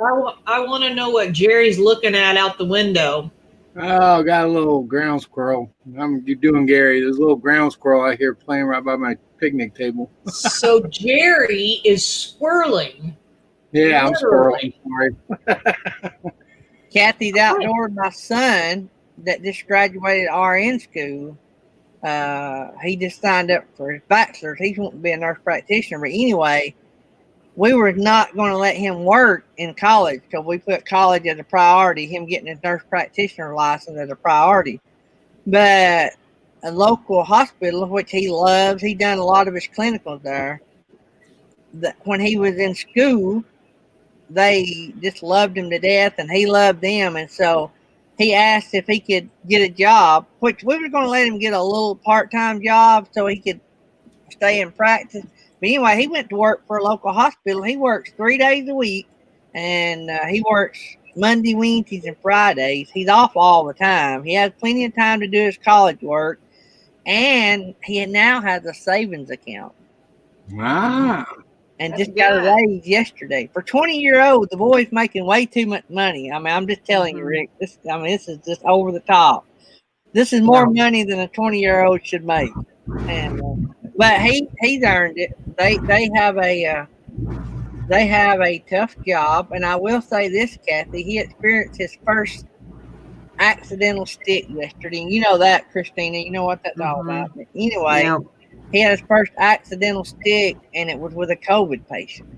I want to know what Jerry's looking at out the window. Oh, got a little ground squirrel. You're doing Gary. There's a little ground squirrel out here playing right by my picnic table. So Jerry is swirling. Yeah, I'm squirreling. Sorry. Kathy's outdoors. My son that just graduated RN school, he just signed up for his bachelor's. He's wanting to be a nurse practitioner. But anyway, we were not going to let him work in college because we put college as a priority, him getting his nurse practitioner license as a priority. But a local hospital, which he loves, he done a lot of his clinicals there. When he was in school, they just loved him to death, and he loved them. And so he asked if he could get a job, which we were going to let him get a little part-time job so he could stay in practice. But anyway, he went to work for a local hospital. He works 3 days a week, and he works Monday, Wednesdays, and Fridays. He's off all the time. He has plenty of time to do his college work, and he now has a savings account. Wow. And That's just got a good. raise yesterday. For 20-year-old, the boy's making way too much money. I mean, I'm just telling you, Rick. This is just over the top. This is more money than a 20-year-old should make. And but he's earned it. They have a tough job, and I will say this, Kathy. He experienced his first accidental stick yesterday. And you know that, Christina. You know what that's all about. But anyway, he had his first accidental stick, and it was with a COVID patient.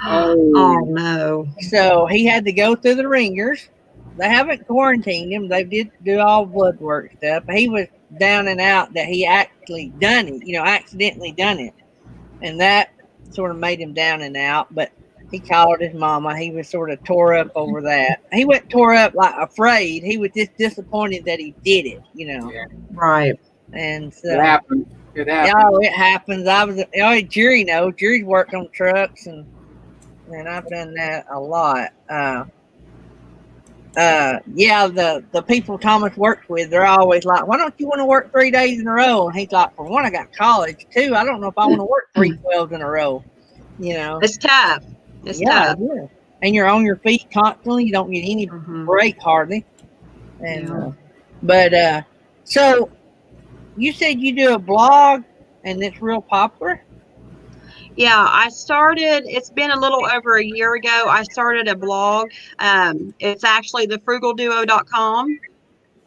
Oh no. So he had to go through the ringers. They haven't quarantined him. They did do all blood work stuff. He was down and out that he actually done it, accidentally done it. And that sort of made him down and out. But he called his mama. He was sort of tore up over that. He wasn't tore up like afraid. He was just disappointed that he did it, Right. And so It happens. It happens. Oh, it happens. Jerry knows. Jerry's worked on trucks, and I've done that a lot. The people Thomas works with, they're always like, why don't you want to work 3 days in a row? And he's like, for one, I got college. Two, I don't know if I want to work 3 12s in a row. It's tough. It's tough. Yeah. And you're on your feet constantly. You don't get any break hardly. And so you said you do a blog and it's real popular? Yeah, it's been a little over a year ago. I started a blog. It's actually thefrugalduo.com,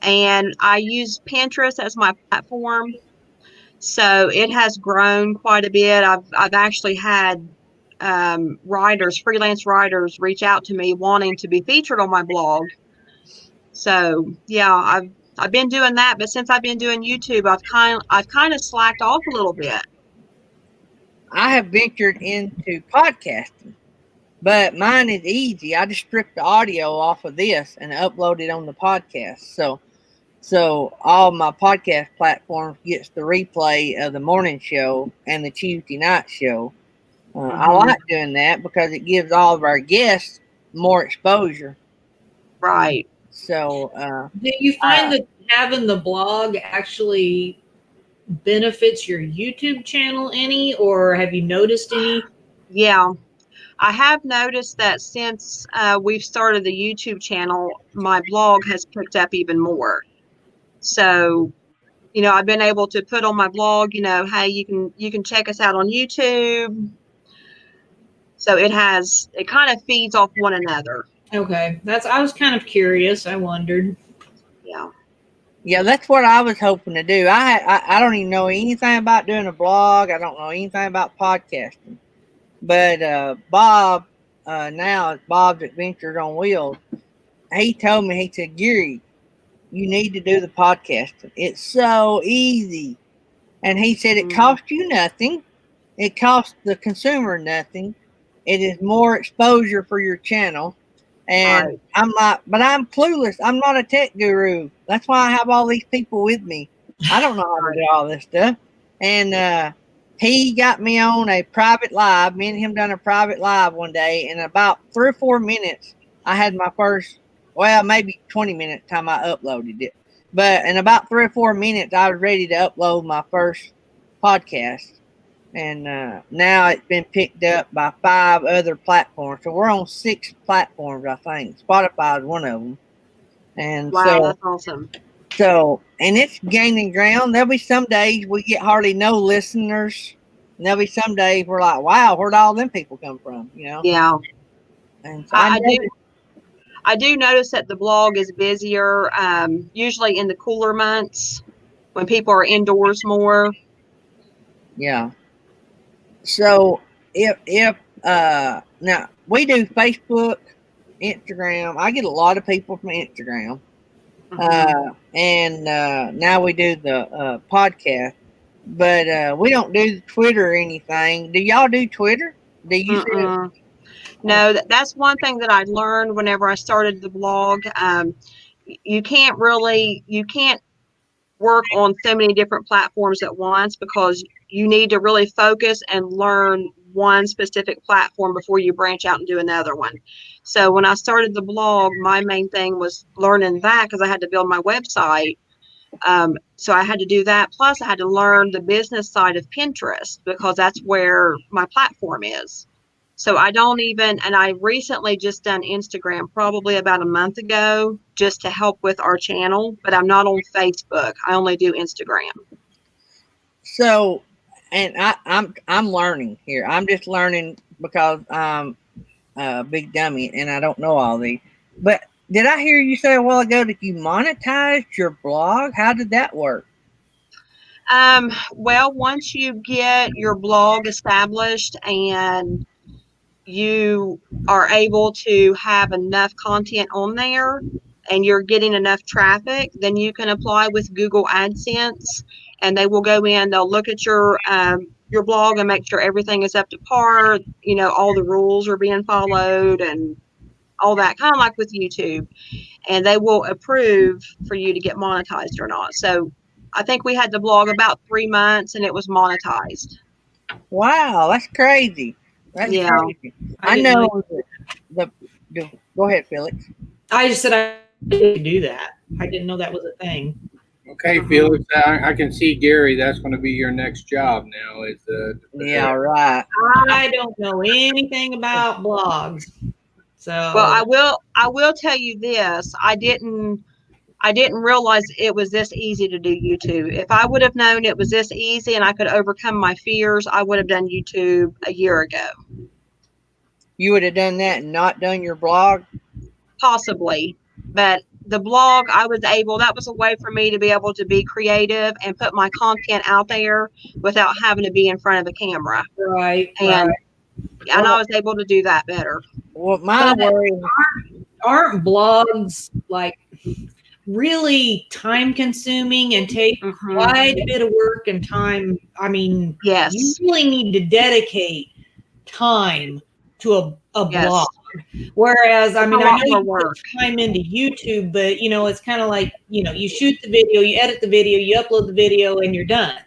and I use Pinterest as my platform. So it has grown quite a bit. I've actually had freelance writers reach out to me wanting to be featured on my blog. So yeah, I've been doing that, but since I've been doing YouTube, I've kind of slacked off a little bit. I have ventured into podcasting, But mine is easy. I just strip the audio off of this and upload it on the podcast. So all my podcast platforms gets the replay of the morning show and the Tuesday night show. I Mhm. like doing that because it gives all of our guests more exposure. Right. So Do you find that having the blog actually benefits your YouTube channel any, or have you noticed any? Yeah. I have noticed that since we've started the YouTube channel, my blog has picked up even more. So, I've been able to put on my blog, hey, you can check us out on YouTube. So it kind of feeds off one another. Okay, I was kind of curious. I wondered. Yeah. yeah, that's what I was hoping to do. I don't even know anything about doing a blog. I don't know anything about podcasting. But Bob, now it's Bob's Adventures on Wheels. He told me, he said, Gary, you need to do the podcasting. It's so easy. And he said it Mhm. costs you nothing. It costs the consumer nothing. It is more exposure for your channel. And Right. I'm like, but I'm clueless. I'm not a tech guru. That's why I have all these people with me. I don't know how to Right. do all this stuff. And he got me on a private live. Me and him done a private live one day. In about 3 or 4 minutes, I had my first, well, maybe 20 minutes time I uploaded it. But in about 3 or 4 minutes, I was ready to upload my first podcast. And now it's been picked up by 5 other platforms. So we're on 6 platforms, I think. Spotify is one of them. And Wow, so, that's awesome. and it's gaining ground. There'll be some days we get hardly no listeners. And there'll be some days we're like, wow, where'd all them people come from? Yeah. And so I I know do I do notice that the blog is busier, usually in the cooler months when people are indoors more. yeah. So if now we do Facebook, Instagram. I get a lot of people from Instagram. Hmm. And now we do the podcast, but we don't do Twitter or anything. Do y'all do Twitter? Do you see it? Mm-mm. No, that's one thing that I learned whenever I started the blog. You can't work on so many different platforms at once because you need to really focus and learn one specific platform before you branch out and do another one. So when I started the blog, my main thing was learning that because I had to build my website. So I had to do that. Plus, I had to learn the business side of Pinterest because that's where my platform is. So I don't even, and I recently just done Instagram probably about a month ago just to help with our channel, but I'm not on Facebook. I only do Instagram. So, and I'm learning here. I'm just learning because I'm a big dummy and I don't know all these. But did I hear you say a while ago that you monetized your blog? How did that work? Well, once you get your blog established and you are able to have enough content on there and you're getting enough traffic, then you can apply with Google AdSense and they will go in, they'll look at your blog and make sure everything is up to par, all the rules are being followed and all that, kind of like with YouTube, and they will approve for you to get monetized or not. So I think we had the blog about 3 months and it was monetized. Wow, that's crazy. That's Yeah. crazy. I I didn't know. know the go ahead, Felix. I just said I didn't do that. I didn't know that was a thing. Okay, Mhm. Felix, I can see Gary. That's going to be your next job now. Is Yeah, right. I don't know anything about blogs. So Well, I will tell you this. I didn't realize it was this easy to do YouTube. If I would have known it was this easy and I could overcome my fears, I would have done YouTube a year ago. You would have done that and not done your blog? Possibly. But the blog, that was a way for me to be able to be creative and put my content out there without having to be in front of a camera. right. And I was able to do that better. Well, my But worry. aren't blogs like really time consuming and take Mhm. quite a bit of work and time? I mean, you Yes. really need to dedicate time to a Yes. blog. Whereas, I It's mean, a I lot know more you work. put time into YouTube, but you know, it's kind of like, you know, you shoot the video, you edit the video, you upload the video, and you're done.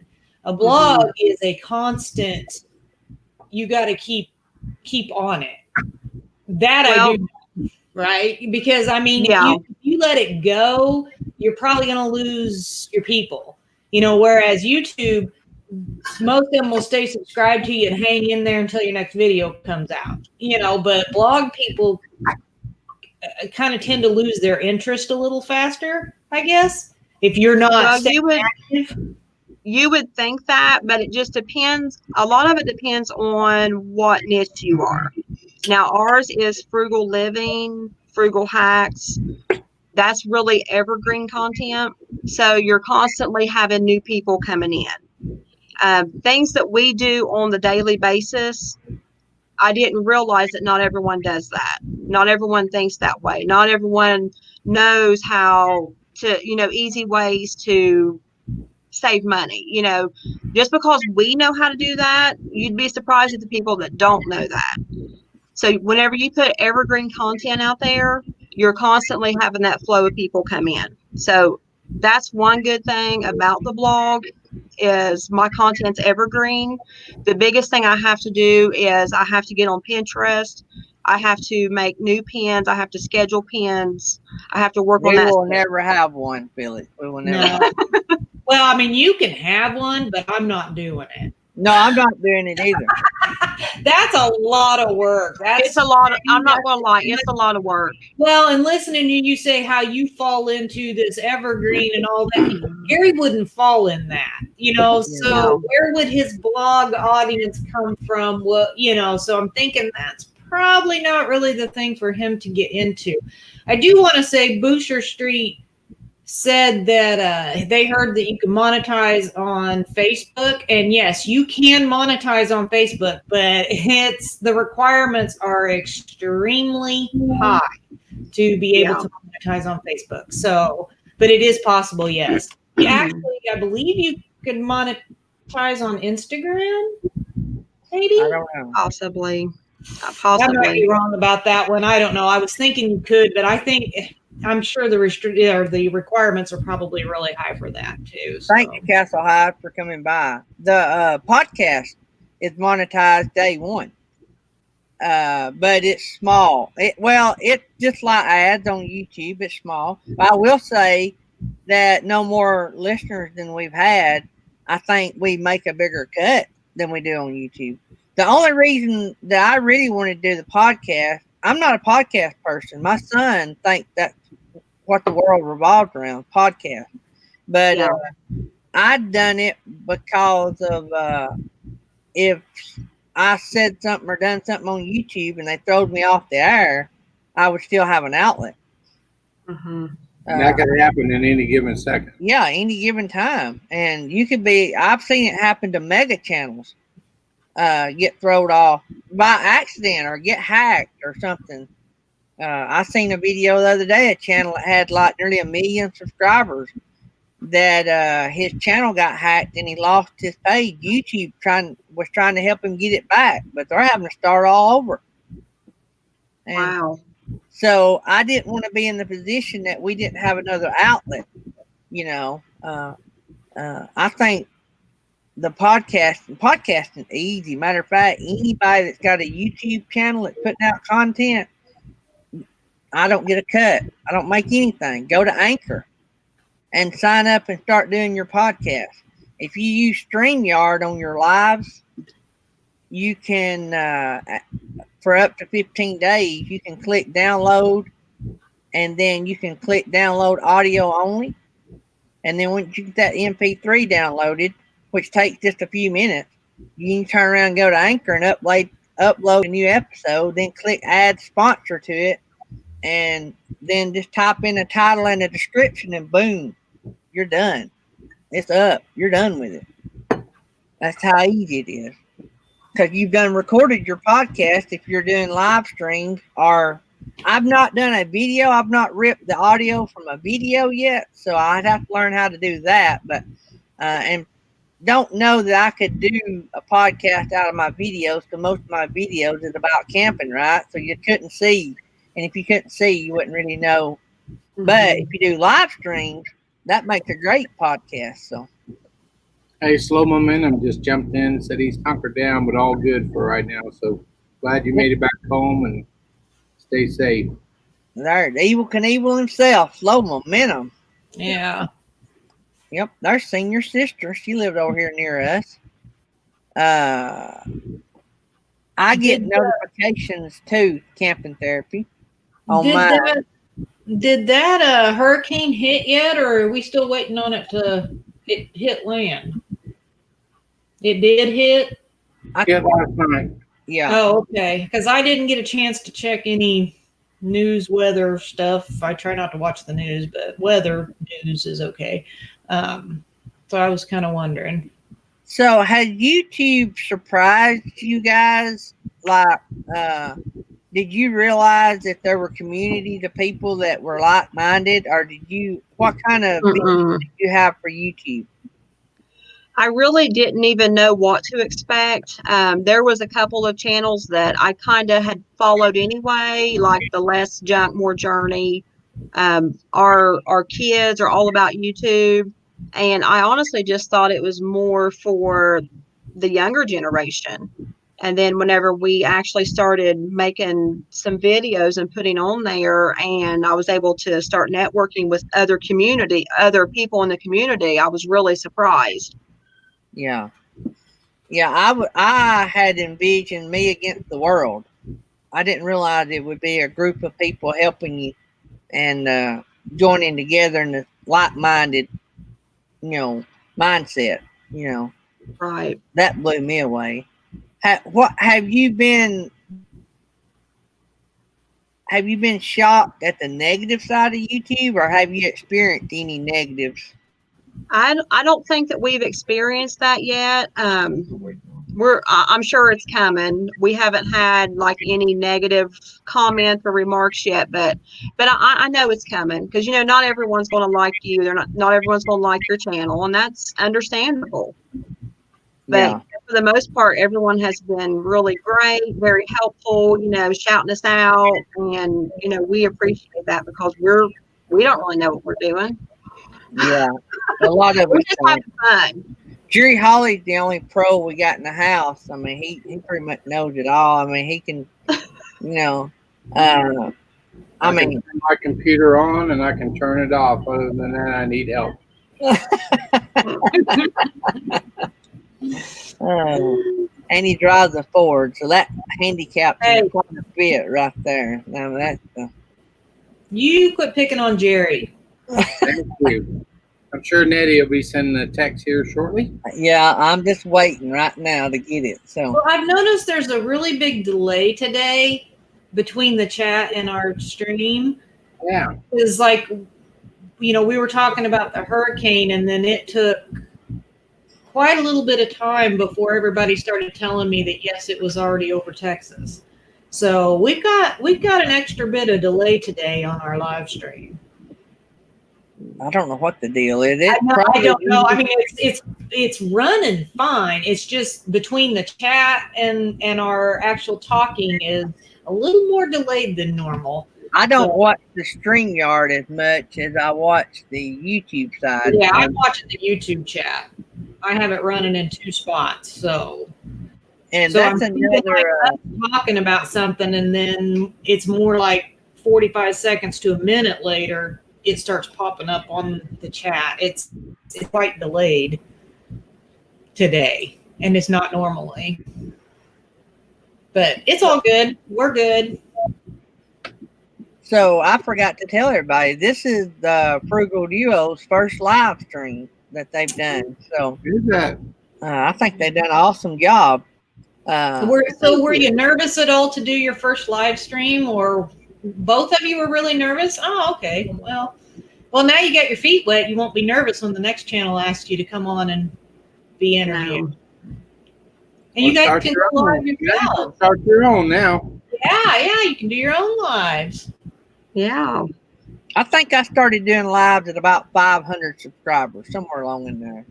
A blog is a constant. You got to keep on it. That I Well, do, right? Because I mean, yeah. if you let it go, you're probably going to lose your people. You know, whereas YouTube, most of them will stay subscribed to you and hang in there until your next video comes out. You know, but blog people kind of tend to lose their interest a little faster, I guess, if you're not Well, staying active. you would think that, but it just depends. A lot of it depends on what niche you are. Now, ours is frugal living, frugal hacks. That's really evergreen content. So you're constantly having new people coming in. Things that we do on the daily basis, I didn't realize that not everyone does that. Not everyone thinks that way. Not everyone knows how to, easy ways to save money. Just because we know how to do that, you'd be surprised at the people that don't know that. So whenever you put evergreen content out there, you're constantly having that flow of people come in. So that's one good thing about the blog is my content's evergreen. The biggest thing I have to do is I have to get on Pinterest. I have to make new pins. I have to schedule pins. I have to work on We that. will never have one, Phyllis. We will never have one. Well, I mean, you can have one, but I'm not doing it. No, I'm not doing it either. That's a lot of work. It's a lot of, I'm not going to lie, it's a lot of work. Well, and listening to you say how you fall into this evergreen and all that, Gary wouldn't fall in that, so where would his blog audience come from? Well, so I'm thinking that's probably not really the thing for him to get into. I do want to say Boucher Street said that they heard that you can monetize on Facebook, and yes, you can monetize on Facebook, but the requirements are extremely high to be able to monetize on Facebook. So, but it is possible, yes. Actually, I believe you can monetize on Instagram, maybe. I don't know. Possibly. I might be wrong about that one. I don't know. I was thinking you could, but I'm sure the requirements are probably really high for that too. So. Thank you, Castle High, for coming by. The podcast is monetized day one, but it's small. It's just like ads on YouTube. It's small. But I will say that no more listeners than we've had. I think we make a bigger cut than we do on YouTube. The only reason that I really want to do the podcast, I'm not a podcast person. My son thinks that's what the world revolves around, podcast. But I'd done it because of if I said something or done something on YouTube and they throwed me off the air, I would still have an outlet. Mm-hmm. That could happen in any given second. Yeah, any given time. And I've seen it happen to mega channels. Get thrown off by accident or get hacked or something. I seen a video the other day, a channel that had like nearly 1 million subscribers, that his channel got hacked and he lost his page. YouTube was trying to help him get it back, but they're having to start all over. And wow. So I didn't want to be in the position that we didn't have another outlet. I think the podcasting easy. Matter of fact, anybody that's got a YouTube channel that's putting out content, I don't get a cut. I don't make anything. Go to Anchor and sign up and start doing your podcast. If you use StreamYard on your lives, you can, for up to 15 days, you can click download, and then you can click download audio only. And then once you get that MP3 downloaded, which takes just a few minutes, you can turn around and go to Anchor and upload a new episode, then click add sponsor to it, and then just type in a title and a description, and boom, you're done. It's up. You're done with it. That's how easy it is. Because you've recorded your podcast if you're doing live streams, or I've not done a video. I've not ripped the audio from a video yet, so I'd have to learn how to do that. But and don't know that I could do a podcast out of my videos because most of my videos is about camping, right? So you couldn't see. And if you couldn't see, you wouldn't really know. But if you do live streams, that makes a great podcast. So, Hey, Slow Momentum just jumped in and said he's hunkered down, but all good for right now. So glad you made it back home and stay safe. there, Evil Knievel himself, Low Momentum. Yeah. Yep, there's Senior Sister. She lived over here near us. I get notifications too, camping therapy. On Did that hurricane hit yet, or are we still waiting on it to hit land? It did hit. Yeah, last night. Yeah. Oh, okay. Because I didn't get a chance to check any news, weather stuff. I try not to watch the news, but weather news is okay. So I was kind of wondering. So has YouTube surprised you guys? Like, did you realize that there were communities of people that were like-minded, or what kind of videos did you have for YouTube? I really didn't even know what to expect. There was a couple of channels that I kind of had followed anyway, like the Less Junk, More Journey. Our kids are all about YouTube, and I honestly just thought it was more for the younger generation. And then whenever we actually started making some videos and putting on there, and I was able to start networking with other people in the community, I was really surprised. Yeah. I had envisioned me against the world. I didn't realize it would be a group of people helping you and joining together in a like-minded, mindset. Right. That blew me away. Have you been shocked at the negative side of YouTube, or have you experienced any negatives? I don't think that we've experienced that yet. I'm sure it's coming. We haven't had like any negative comments or remarks yet, but I know it's coming because not everyone's going to like you. Not everyone's going to like your channel, and that's understandable. But for the most part, everyone has been really great, very helpful. Shouting us out, and we appreciate that because we don't really know what we're doing. Yeah, a lot of we're just having fun. Jerry Holly's the only pro we got in the house. I mean, he pretty much knows it all. I mean, he can, I mean, turn my computer on and I can turn it off. Other than that, I need help. And he drives a Ford, so that handicaps him quite a bit right there. Now you quit picking on Jerry. Thank you. I'm sure Nettie will be sending a text here shortly. Yeah, I'm just waiting right now to get it. So well, I've noticed there's a really big delay today between the chat and our stream. Yeah. It's like, we were talking about the hurricane, and then it took quite a little bit of time before everybody started telling me that yes, it was already over Texas. So we've got an extra bit of delay today on our live stream. I don't know what the deal is. I don't know. I mean, it's running fine. It's just between the chat and our actual talking is a little more delayed than normal. I don't watch the StreamYard as much as I watch the YouTube side. Yeah, I'm watching the YouTube chat. I have it running in two spots. So that's another talking about something, and then it's more like 45 seconds to a minute later. It starts popping up on the chat. It's quite delayed today, and it's not normally. But it's all good. We're good. So I forgot to tell everybody, this is the Frugal Duo's first live stream that they've done. So who's that? I think they've done an awesome job. Were you nervous at all to do your first live stream, or both of you were really nervous? Oh, okay. Well, now you got your feet wet. You won't be nervous when the next channel asks you to come on and be interviewed. And you guys can go live yourself. Start your own now. Yeah, you can do your own lives. Yeah. I think I started doing lives at about 500 subscribers, somewhere along in there.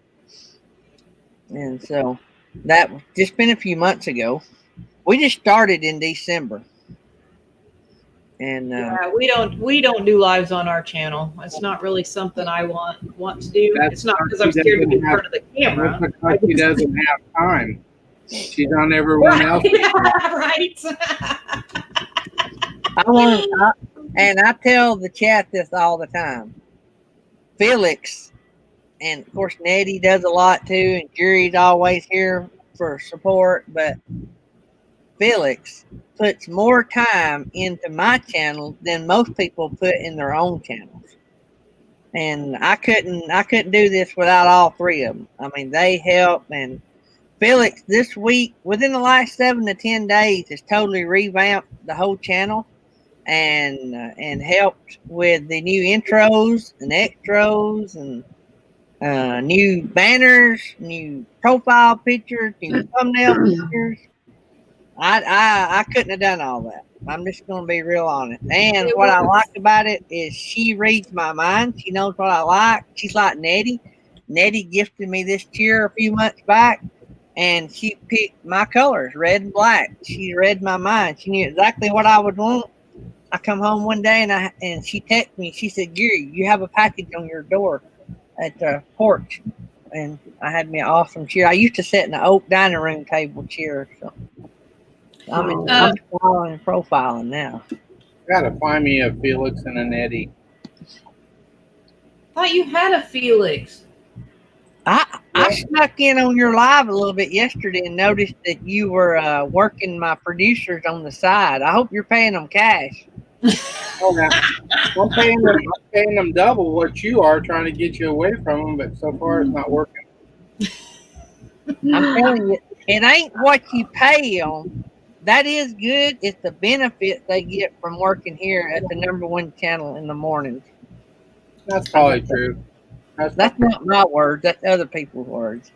And so that just been a few months ago. We just started in December. And Yeah, we don't do lives on our channel. It's not really something I want to do. That's It's not because she I'm scared to be in doesn't have. front of the camera. That's because she doesn't have time. She's on everyone Right, else's. right. and I tell the chat this all the time. Felix, and of course Nettie does a lot too, and Jerry's always here for support, but Felix puts more time into my channel than most people put in their own channels. And I couldn't do this without all three of them. I mean, they help. And Felix this week, within the last 7 to 10 days, has totally revamped the whole channel and helped with the new intros and extras and new banners, new profile pictures, new thumbnail pictures. I couldn't have done all that. I'm just going to be real honest. And what I like about it is she reads my mind. She knows what I like. She's like Nettie. Nettie gifted me this chair a few months back, and she picked my colors, red and black. She read my mind. She knew exactly what I would want. I come home one day and she texted me. She said, "Gary, you have a package on your door at the porch." And I had me an awesome chair. I used to sit in the oak dining room table chair. So I'm following and profiling now. Gotta find me a Felix and an Eddie. Thought you had a Felix. I snuck in on your live a little bit yesterday and noticed that you were working my producers on the side. I hope you're paying them cash. Oh, now, I'm paying them double what you are, trying to get you away from them, but so far it's not working. I'm telling you, it ain't what you pay them. That is good. It's the benefit they get from working here at the #1 channel in the mornings. That's probably true. That's not my words. That's other people's words.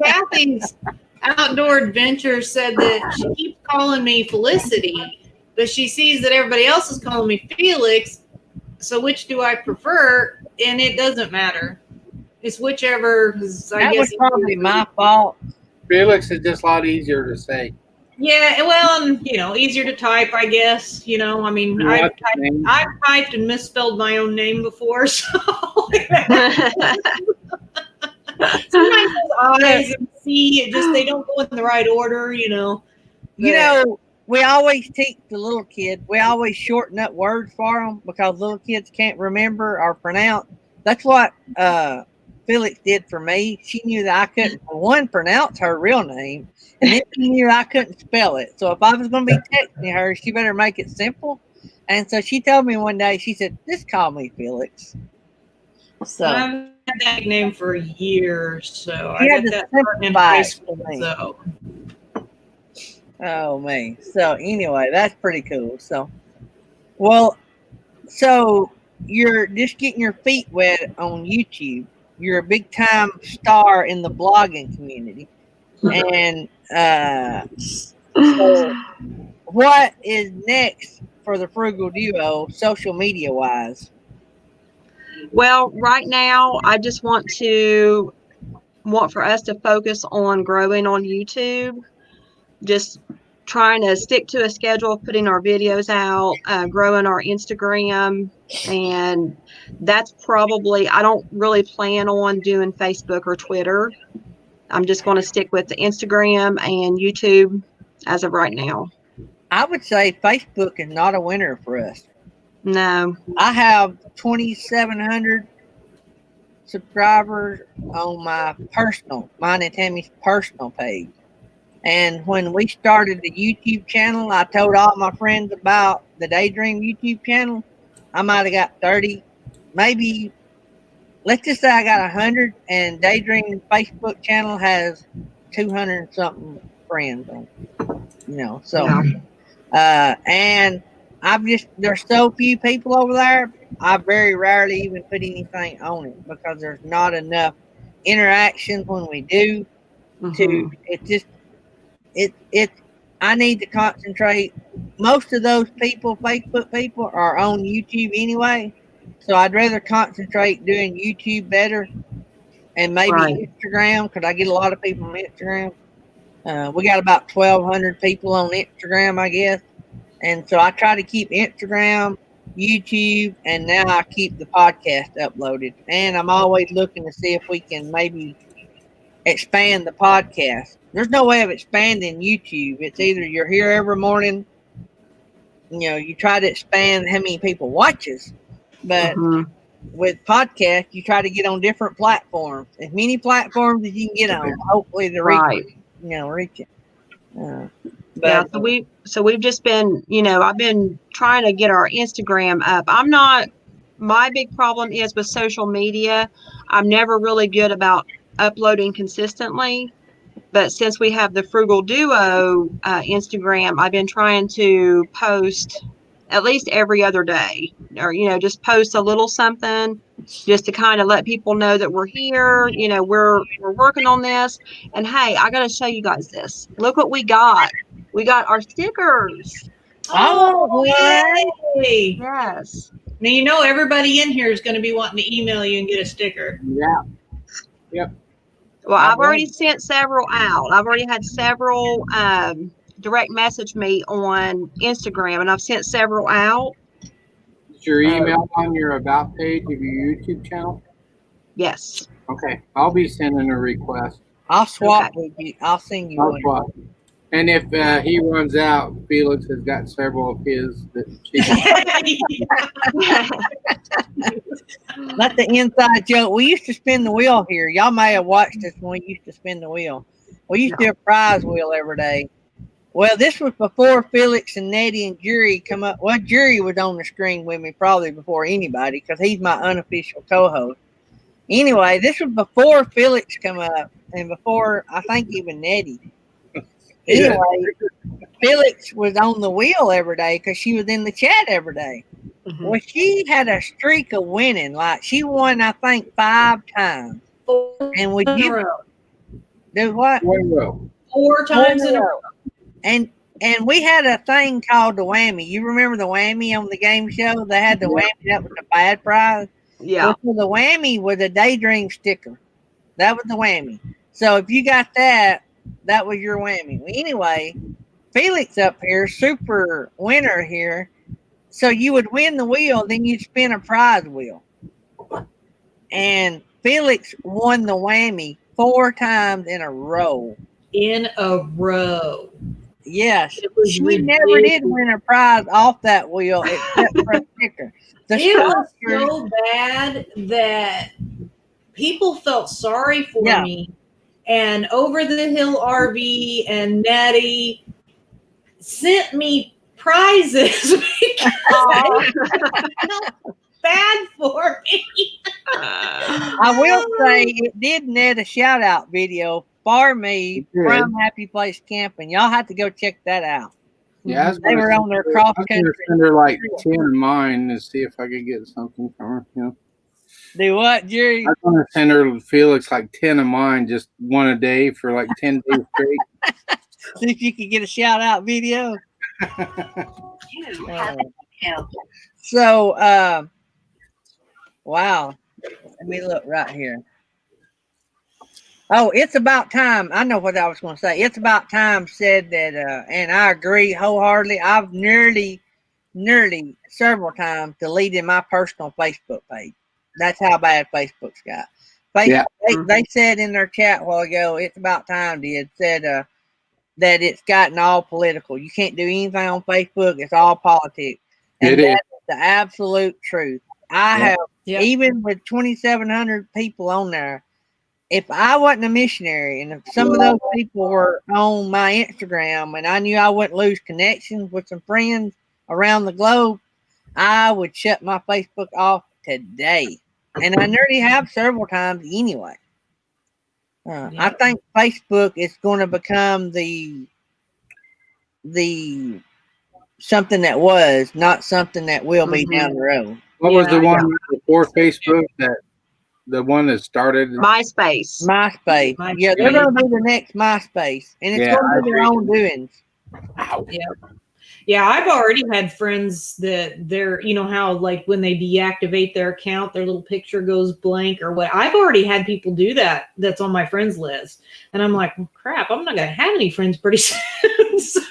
Kathy's Outdoor Adventure said that she keeps calling me Felicity, but she sees that everybody else is calling me Felix. So which do I prefer? And it doesn't matter. It's whichever. That was probably my fault. Felix is just a lot easier to say. Yeah, well, and easier to type, I guess. I mean, I've typed and misspelled my own name before, so sometimes those I's and C, they don't go in the right order, we always teach the little kids. We always shorten up words for them because little kids can't remember or pronounce. That's what Felix did for me. She knew that I couldn't, for one, pronounce her real name, and then she knew I couldn't spell it. So if I was going to be texting her, she better make it simple. And so she told me one day, she said, "Just call me Felix." So I've had that name for years. So she I had got to that starting in high school. So. Oh man. So anyway, that's pretty cool. So, well, so you're just getting your feet wet on YouTube. You're a big time star in the blogging community. And so what is next for the Frugal Duo social media wise? Well, right now I just want for us to focus on growing on YouTube. Just trying to stick to a schedule of putting our videos out, growing our Instagram, and that's probably, I don't really plan on doing Facebook or Twitter. I'm just going to stick with the Instagram and YouTube as of right now. I would say Facebook is not a winner for us. No. I have 2,700 subscribers on my mine and Tammy's personal page. And when we started the YouTube channel, I told all my friends about the Daydream YouTube channel. I might have got 30, maybe, let's just say I got 100, and Daydream Facebook channel has 200 something friends on it, so, Yeah. and there's so few people over there, I very rarely even put anything on it because there's not enough interaction when we do. I need to concentrate. Most of those Facebook people, are on YouTube anyway. So I'd rather concentrate doing YouTube better and maybe Right. Instagram, because I get a lot of people on Instagram. We got about 1,200 people on Instagram, I guess. And so I try to keep Instagram, YouTube, and now I keep the podcast uploaded. And I'm always looking to see if we can maybe expand the podcast. There's no way of expanding YouTube. It's either you're here every morning, you try to expand how many people watches, but with podcast, you try to get on different platforms, as many platforms as you can get on. Hopefully, to reach Right. reach it. Yeah, so we've just been, I've been trying to get our Instagram up. My big problem is with social media. I'm never really good about uploading consistently. But since we have the Frugal Duo Instagram, I've been trying to post at least every other day, or just post a little something, just to kind of let people know that we're here. We're working on this. And hey, I got to show you guys this. Look what we got. We got our stickers. Yay! Yes. Now everybody in here is going to be wanting to email you and get a sticker. Yeah. Yep. Well, I've already sent several out. I've already had several direct message me on Instagram, and I've sent several out. Is your email on your about page of your YouTube channel? Yes. Okay, I'll be sending a request. I'll swap with you. I'll send you one. Swap. And if he runs out, Felix has got several of his that she That's the inside joke. We used to spin the wheel here. Y'all may have watched us when we used to spin the wheel. We used to do a prize wheel every day. Well, this was before Felix and Nettie and Jury come up. Well, Jury was on the screen with me probably before anybody because he's my unofficial co-host. Anyway, this was before Felix come up and before, I think, even Nettie. Anyway, Felix was on the wheel every day because she was in the chat every day. Well, she had a streak of winning. Like, she won, I think, 5 times. And would you do what? 4 times in a row. And we had a thing called the whammy. You remember the whammy on the game show? They had the whammy. That was a bad prize. Yeah. Well, so the whammy was a daydream sticker. That was the whammy. So if you got that, that was your whammy. Well, anyway, Felix up here, super winner here. So you would win the wheel, then you'd spin a prize wheel. And Felix won the whammy 4 times in a row. Yes. She never did win a prize off that wheel except for a sticker. It was so bad that people felt sorry for me. And Over the Hill RV and Nettie sent me prizes because they felt bad for me. I will say it did net a shout out video for me from Happy Place Camping. Y'all have to go check that out. Yeah, they were on their cross country. I'm send her like 10 of mine to see if I could get something from her. Do what, Jerry? I'm gonna send her Felix like 10 of mine, just one a day for like 10 days straight. See if you could get a shout out video. So, wow. Let me look right here. Oh, it's about time. I know what I was going to say. It's about time said that, and I agree wholeheartedly. I've nearly several times deleted my personal Facebook page. That's how bad Facebook's got. They said in their chat a while ago, it's about time, said that it's gotten all political. You can't do anything on Facebook. It's all politics. And that's the absolute truth. I have, even with 2,700 people on there, if I wasn't a missionary and if some of those people were on my Instagram and I knew I wouldn't lose connections with some friends around the globe, I would shut my Facebook off today. And I nearly have several times anyway. I think Facebook is going to become the something that was, not something that will be down the road. What was the one before Facebook that the one that started? MySpace. Yeah, they're going to be the next MySpace. And it's going to be their own doings. Yeah. Yeah, I've already had friends that they're, you know how like when they deactivate their account, their little picture goes blank or what. I've already had people do that. That's on my friends list. And I'm like, well, crap, I'm not going to have any friends pretty soon. So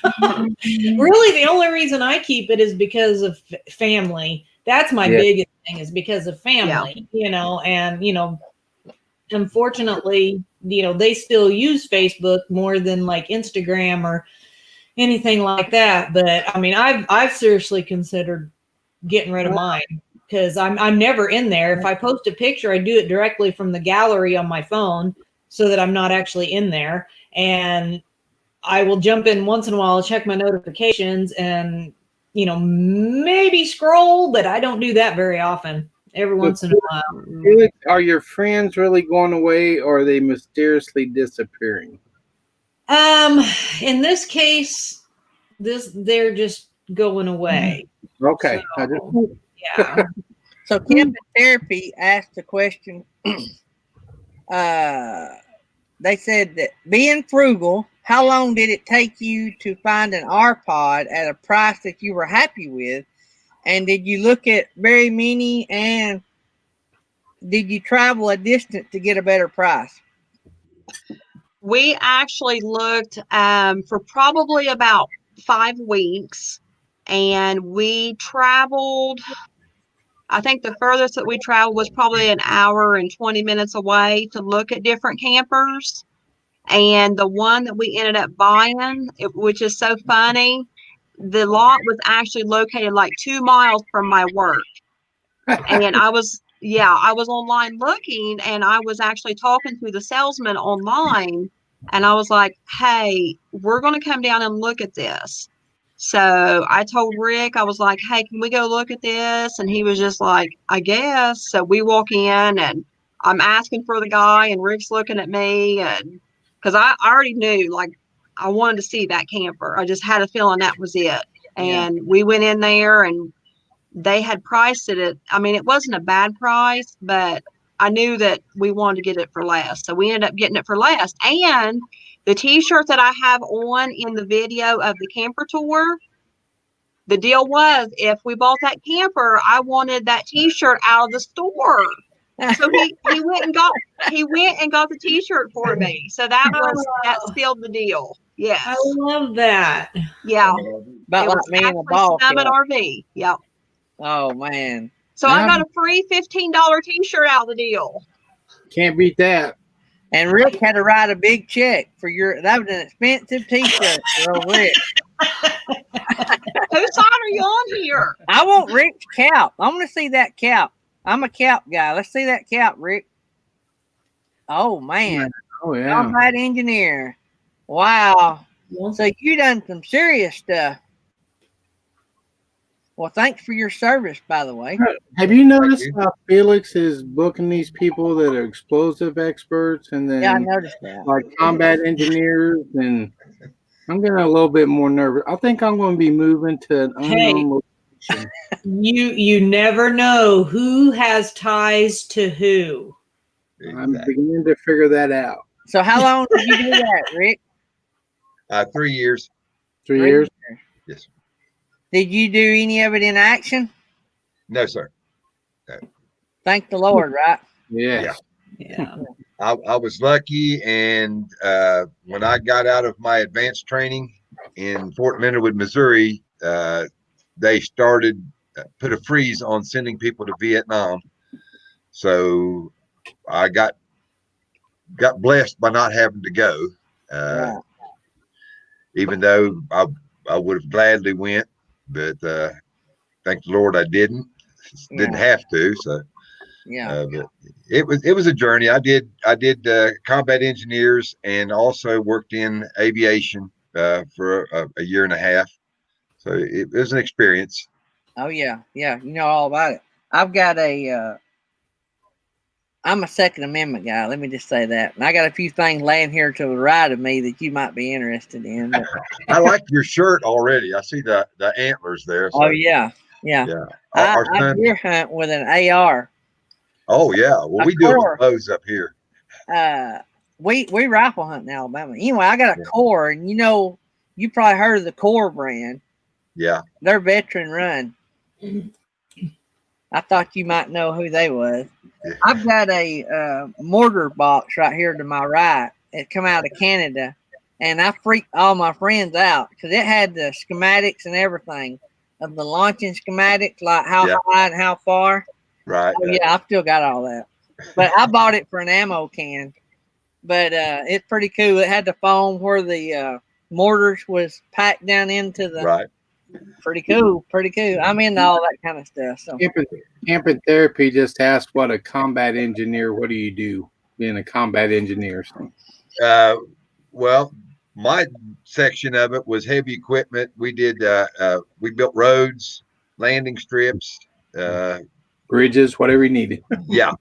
really the only reason I keep it is because of family. That's my biggest thing, is because of family, you know, and, you know, unfortunately, you know, they still use Facebook more than like Instagram or anything like that. But I mean, I've seriously considered getting rid of mine, because I'm never in there. If I post a picture, I do it directly from the gallery on my phone so that I'm not actually in there. And I will jump in once in a while, check my notifications and, you know, maybe scroll, but I don't do that very often. Every once in a while. Felix, are your friends really going away, or are they mysteriously disappearing? In this case, they're just going away. Okay. So, yeah. So Campus Therapy asked a question. They said that being frugal, how long did it take you to find an R-Pod at a price that you were happy with? And did you look at very many, and did you travel a distance to get a better price? We actually looked for probably about 5 weeks, and we traveled. I think the furthest that we traveled was probably an hour and 20 minutes away to look at different campers. And the one that we ended up buying, which is so funny, the lot was actually located like 2 miles from my work. And I was online looking, and I was actually talking to the salesman online, and I was like, hey, we're going to come down and look at this. So I told Rick, I was like, hey, can we go look at this? And he was just like, I guess. So we walk in, and I'm asking for the guy, and Rick's looking at me, and because I already knew, like, I wanted to see that camper. I just had a feeling that was it. And we went in there, and they had priced it at, I mean, it wasn't a bad price, but I knew that we wanted to get it for less. So we ended up getting it for less. And the t-shirt that I have on in the video of the camper tour, the deal was, if we bought that camper, I wanted that t-shirt out of the store. So he went and got the t-shirt for me. So that sealed the deal. Yes. I love that. Yeah. About like me in a ball Summit RV. Yep. Oh man. So I got a free $15 t-shirt out of the deal. Can't beat that. And Rick had to write a big check for that was an expensive t-shirt for old Rick. Whose side are you on here? I want Rick's cap. I want to see that cap. I'm a cap guy. Let's see that cap, Rick. Oh man. Oh yeah. Combat engineer. Wow. So you done some serious stuff. Well, thanks for your service, by the way. Have you noticed how Felix is booking these people that are explosive experts, and then I noticed that. Like combat engineers, and I'm getting a little bit more nervous. I think I'm going to be moving to an unknown location. You never know who has ties to who. I'm beginning to figure that out. So how long did you do that, Rick? 3 years. 3 years? Yes. Did you do any of it in action? No, sir. No. Thank the Lord, right? Yeah. I was lucky, and when I got out of my advanced training in Fort Leonard Wood, Missouri, they started put a freeze on sending people to Vietnam. So I got blessed by not having to go, even though I would have gladly went, but thank the Lord I didn't have to. So but it was a journey. I did combat engineers, and also worked in aviation for a year and a half. So it was an experience. Oh yeah, you know all about it. I've got I'm a Second Amendment guy. Let me just say that. And I got a few things laying here to the right of me that you might be interested in. But... I like your shirt already. I see the antlers there. So. Oh yeah. I deer hunt with an AR. Oh yeah. Well, we do it with bows up here. We rifle hunt in Alabama. Anyway, I got a core, and you know, you probably heard of the core brand. Yeah. They're veteran run. I thought you might know who they was. Yeah. I've got a mortar box right here to my right. It come out of Canada, and I freaked all my friends out because it had the schematics and everything of the launching schematics, like how Yeah. high and how far. Right. Oh, yeah, I've still got all that. But I bought it for an ammo can. But it's pretty cool. It had the foam where the mortars was packed down into the. Right. Pretty cool. Pretty cool. I'm into all that kind of stuff. So Camping Therapy just asked what a combat engineer, what do you do being a combat engineer? Well, my section of it was heavy equipment. We did, we built roads, landing strips, Bridges, whatever you needed. yeah.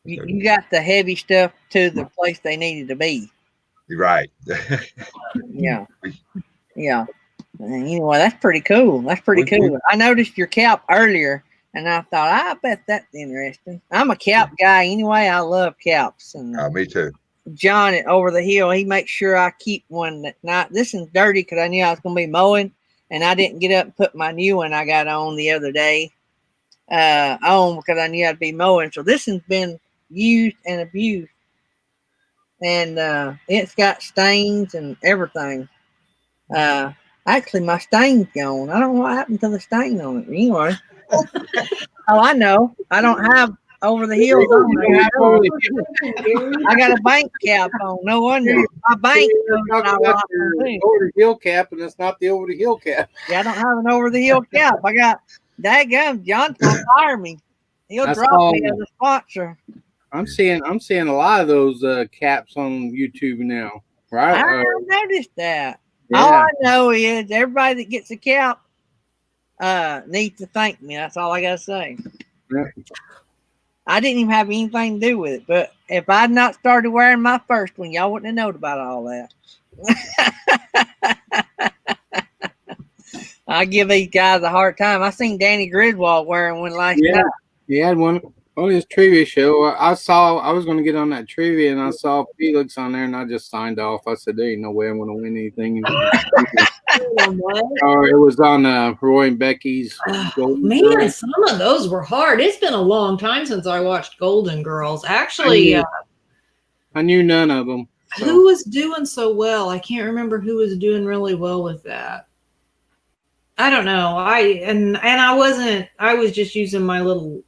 you got the heavy stuff to the place they needed to be. Right. Yeah. Yeah. Anyway, that's pretty cool. That's pretty cool. I noticed your cap earlier, and I thought, I bet that's interesting. I'm a cap guy anyway. I love caps. And Me too. John at Over the Hill, he makes sure I keep one that night. This is dirty because I knew I was going to be mowing, and I didn't get up and put my new one I got on the other day on because I knew I'd be mowing. So this has been used and abused, and it's got stains and everything. Actually, my stain's gone. I don't know what happened to the stain on it. Anyway. Oh, I know. I don't have Over the Hill on. I got a bank cap on. No wonder. My bank knows not what I'm doing. Over the hill cap, and it's not the over the hill cap. Yeah, I don't have an Over the Hill cap. I got, daggum, John's going to fire me. He'll drop me as a sponsor. I'm seeing a lot of those caps on YouTube now. Right? I noticed that. Yeah. All I know is everybody that gets a cap needs to thank me. That's all I gotta say. Yeah. I didn't even have anything to do with it, but if I'd not started wearing my first one, y'all wouldn't have known about all that. I give these guys a hard time. I seen Danny Griswold wearing one last night. He had one on his trivia show. I was going to get on that trivia, and I saw Felix on there, and I just signed off. I said, there ain't no way I'm going to win anything. It was on Roy and Becky's. Man, Girls. Some of those were hard. It's been a long time since I watched Golden Girls. Actually, I knew none of them. So. Who was doing so well? I can't remember who was doing really well with that. I don't know. I was just using my little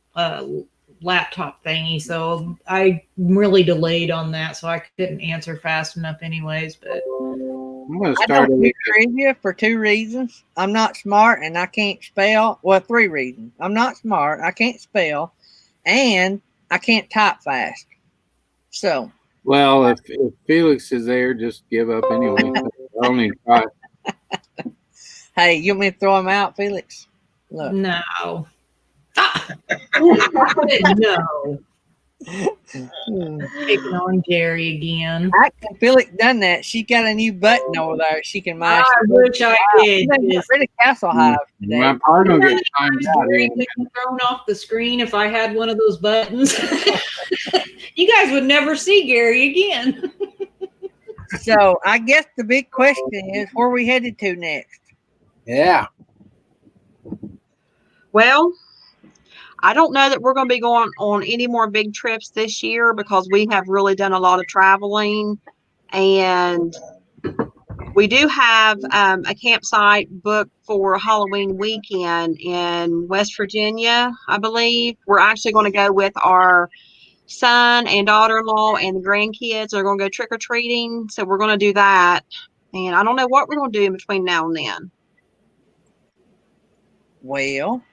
laptop thingy, so I really delayed on that, so I couldn't answer fast enough anyways. But I'm gonna start with trivia for 2 reasons. I'm not smart and I can't spell. Well, 3 reasons. I'm not smart, I can't spell, and I can't type fast. So well, if Felix is there, just give up anyway. I don't need to try. Hey, you want me to throw him out, Felix? Look. No. No. Picking on Jerry again. Actually, Felix done that. She got a new button over there. She can mash. I wish I did. Get rid of Castle Hive today. My partner gets timed out. Thrown off the screen if I had one of those buttons. You guys would never see Gary again. So I guess the big question is, where are we headed to next? Yeah. Well, I don't know that we're going to be going on any more big trips this year because we have really done a lot of traveling, and we do have a campsite booked for Halloween weekend in West Virginia, I believe. We're actually going to go with our son and daughter-in-law, and the grandkids are going to go trick-or-treating, so we're going to do that. And I don't know what we're going to do in between now and then. Well,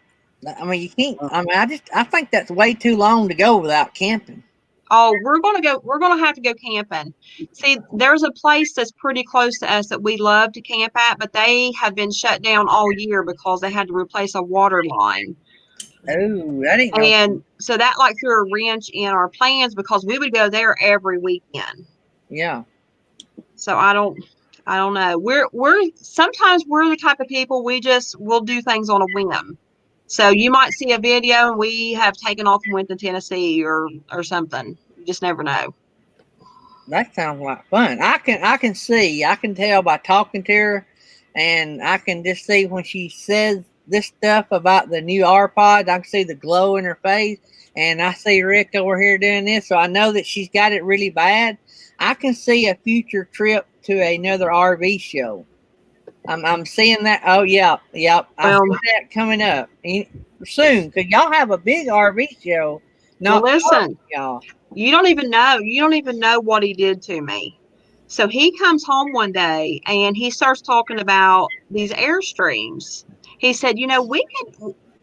I mean, you can't. I mean, I think that's way too long to go without camping. Oh, we're going to have to go camping. See, there's a place that's pretty close to us that we love to camp at, but they have been shut down all year because they had to replace a water line. Oh, that ain't. And so that like threw a wrench in our plans because we would go there every weekend. Yeah. So I don't know. Sometimes we're the type of people we'll do things on a whim. So you might see a video and we have taken off and went to Tennessee or something. You just never know. That sounds like fun. I can tell by talking to her and I can just see when she says this stuff about the new R-Pod, I can see the glow in her face, and I see Rick over here doing this, so I know that she's got it really bad. I can see a future trip to another RV show. I'm seeing that. Oh, yeah, yep. I Well, see that coming up soon because y'all have a big RV show. well, Not far from listen, y'all. you don't even know what he did to me. So he comes home one day and he starts talking about these Airstreams. He said,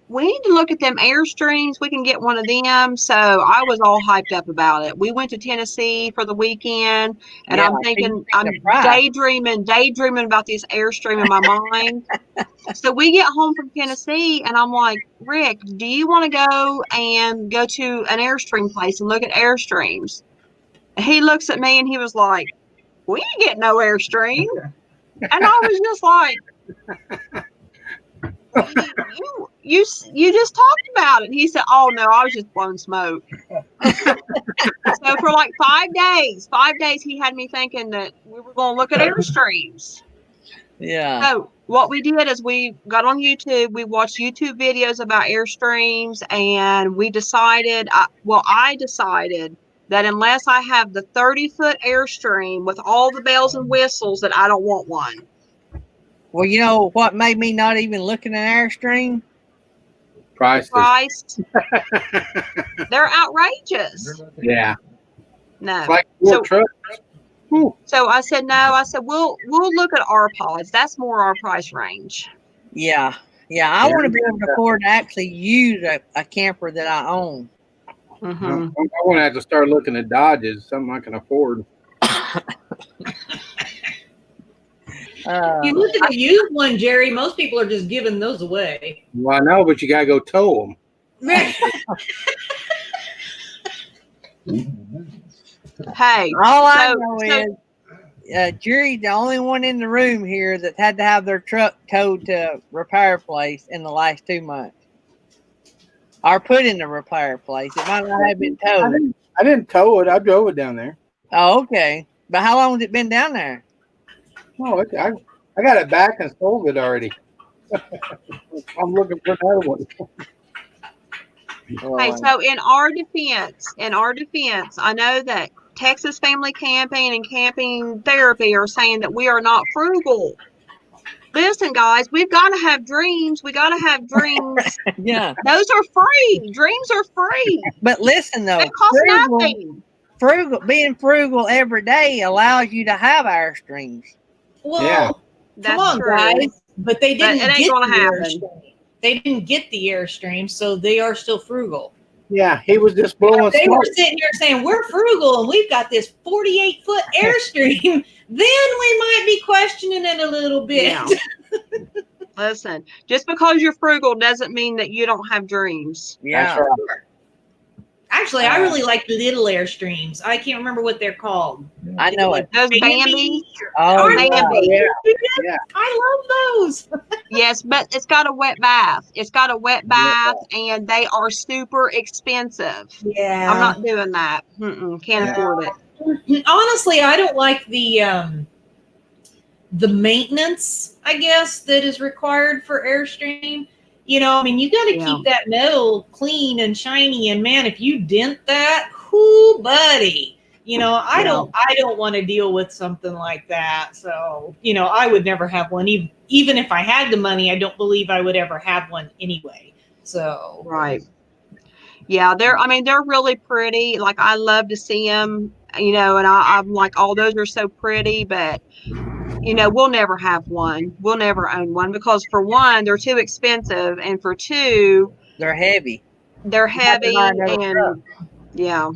we need to look at them Airstreams. We can get one of them. So I was all hyped up about it. We went to Tennessee for the weekend, and Yeah, I'm so you thinking, think I'm the price. daydreaming about this Airstream in my mind. So we get home from Tennessee, and I'm like, Rick, do you want to go to an Airstream place and look at Airstreams? And he looks at me and he was like, we ain't getting no Airstream. And I was just like, you just talked about it. And he said, oh no, I was just blowing smoke. So for like 5 days, he had me thinking that we were going to look at Airstreams. Yeah. So what we did is we got on YouTube, we watched YouTube videos about Airstreams, and I decided that unless I have the 30-foot Airstream with all the bells and whistles, that I don't want one. Well, you know what made me not even look at an Airstream? Prices. Priced. They're outrageous. Yeah. No. It's like four trucks. Whew. So I said no. I said we'll look at R-Pods. That's more our price range. Yeah. Yeah. I want to be able to afford to actually use a camper that I own. Mm-hmm. I want to have to start looking at Dodges, something I can afford. You look at the used one, Jerry. Most people are just giving those away. Well, I know, but you got to go tow them. Hey, all I know is Jerry's the only one in the room here that had to have their truck towed to a repair place in the last 2 months. Or put in the repair place. It might not have been towed. I didn't tow it. I drove it down there. Oh, okay. But how long has it been down there? No, I got it back and sold it already. I'm looking for another one. Hey, so in our defense, I know that Texas Family Camping and Camping Therapy are saying that we are not frugal. Listen, guys, we've got to have dreams. We got to have dreams. Yeah. Those are free. Dreams are free. But listen, though. They cost nothing. Being frugal every day allows you to have Airstreams. Well, Yeah. come on, guys. But they didn't it ain't get gonna the happen. Airstream. They didn't get the Airstream, so they are still frugal. Yeah, he was just blowing They smoke. were sitting here saying, we're frugal and we've got this 48-foot Airstream. Then we might be questioning it a little bit. Yeah. Listen, just because you're frugal doesn't mean that you don't have dreams. Yeah. That's right. Actually, I really like the little Airstreams. I can't remember what they're called. I know it. Those Bambi. Oh, Bambi. Yeah. I love those. Yes, but it's got a wet bath. And they are super expensive. Yeah. I'm not doing that. Can't afford it. Honestly, I don't like the maintenance, I guess, that is required for Airstream. You know, I mean, you got to keep that metal clean and shiny. And man, if you dent that, whoo, buddy. You know, I don't want to deal with something like that. So, you know, I would never have one. Even if I had the money, I don't believe I would ever have one anyway. So right. Yeah, they're really pretty. Like, I love to see them, you know, and I'm like, oh, those are so pretty, but you know, we'll never have one. We'll never own one because for one, they're too expensive, and for two, they're heavy. And yeah.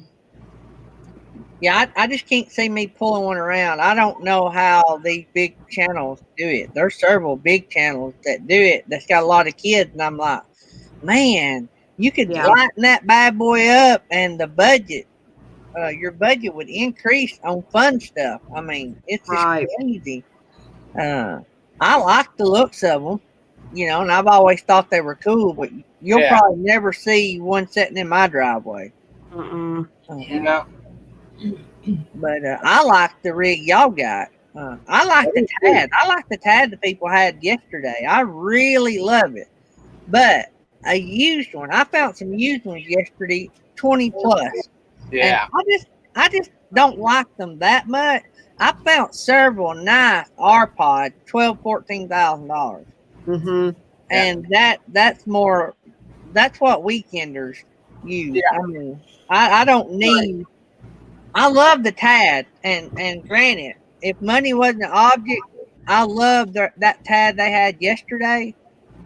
Yeah, I just can't see me pulling one around. I don't know how these big channels do it. There's several big channels that do it that's got a lot of kids, and I'm like, man, you could lighten that bad boy up, and the budget, your budget would increase on fun stuff. I mean, it's just crazy. I like the looks of them, you know, and I've always thought they were cool, but you'll probably never see one sitting in my driveway. You know. But I like the rig y'all got. I like the Tad. I like the Tad the people had yesterday. I really love it. But a used one, I found some used ones yesterday, 20 plus. Yeah. And I just don't like them that much. I found several nice R-Pod, $12,000, $14,000. Mm-hmm. And that's what weekenders use. Yeah. I mean, I don't need. I love the Tad, and granted, if money wasn't an object, I love that Tad they had yesterday.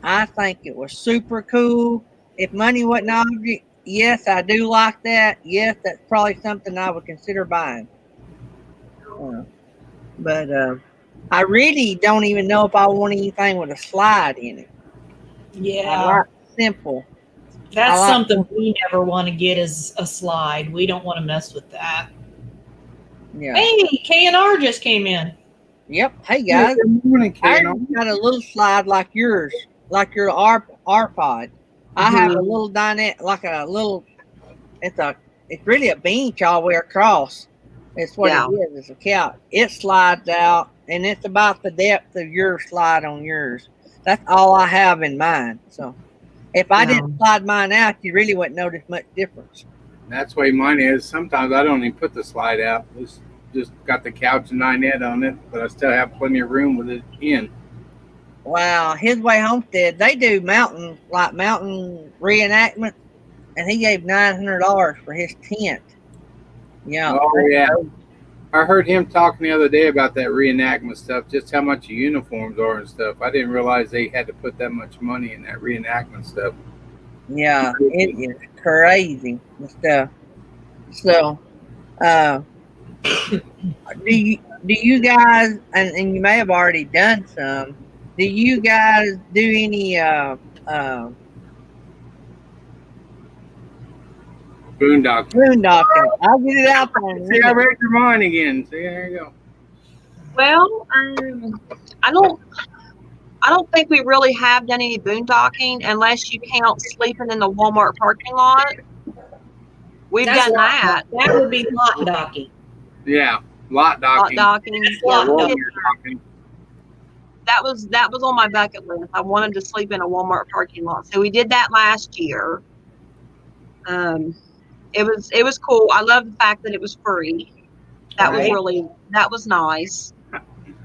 I think it was super cool. If money wasn't an object, yes, I do like that. Yes, that's probably something I would consider buying. But I really don't even know if I want anything with a slide in it. I Yeah, like simple. that's I like something we never want to get is a slide. We don't want to mess with that. Yeah. Hey, K&R just came in. Yep. Hey guys, Good morning, I Kano. got a little slide like yours, like your R-Pod. I have a little dinette, like a little. It's really a bench all the way across. It's what Yeah. it is. It's a couch. It slides out, and it's about the depth of your slide on yours. That's all I have in mine. So, if I didn't slide mine out, you really wouldn't notice much difference. That's the way mine is. Sometimes I don't even put the slide out. Just got the couch and dinette on it, but I still have plenty of room with it in. Wow, His Way Homestead, they do mountain reenactment, and he gave $900 for his tent. Yeah. Oh yeah. I heard him talking the other day about that reenactment stuff, just how much the uniforms are and stuff. I didn't realize they had to put that much money in that reenactment stuff. Yeah, it is crazy stuff. So, do you guys, and you may have already done some, do you guys do any boondocking? I'll get it out there. See, I read your mind again. See, there you go. Well, I don't think we really have done any boondocking unless you count sleeping in the Walmart parking lot. We've done that. That would be lot docking. Yeah, lot docking. Lot docking. Lot Yeah, docking. that was on my bucket list. I wanted to sleep in a Walmart parking lot, so we did that last year. It was cool. I love the fact that it was free. That was nice.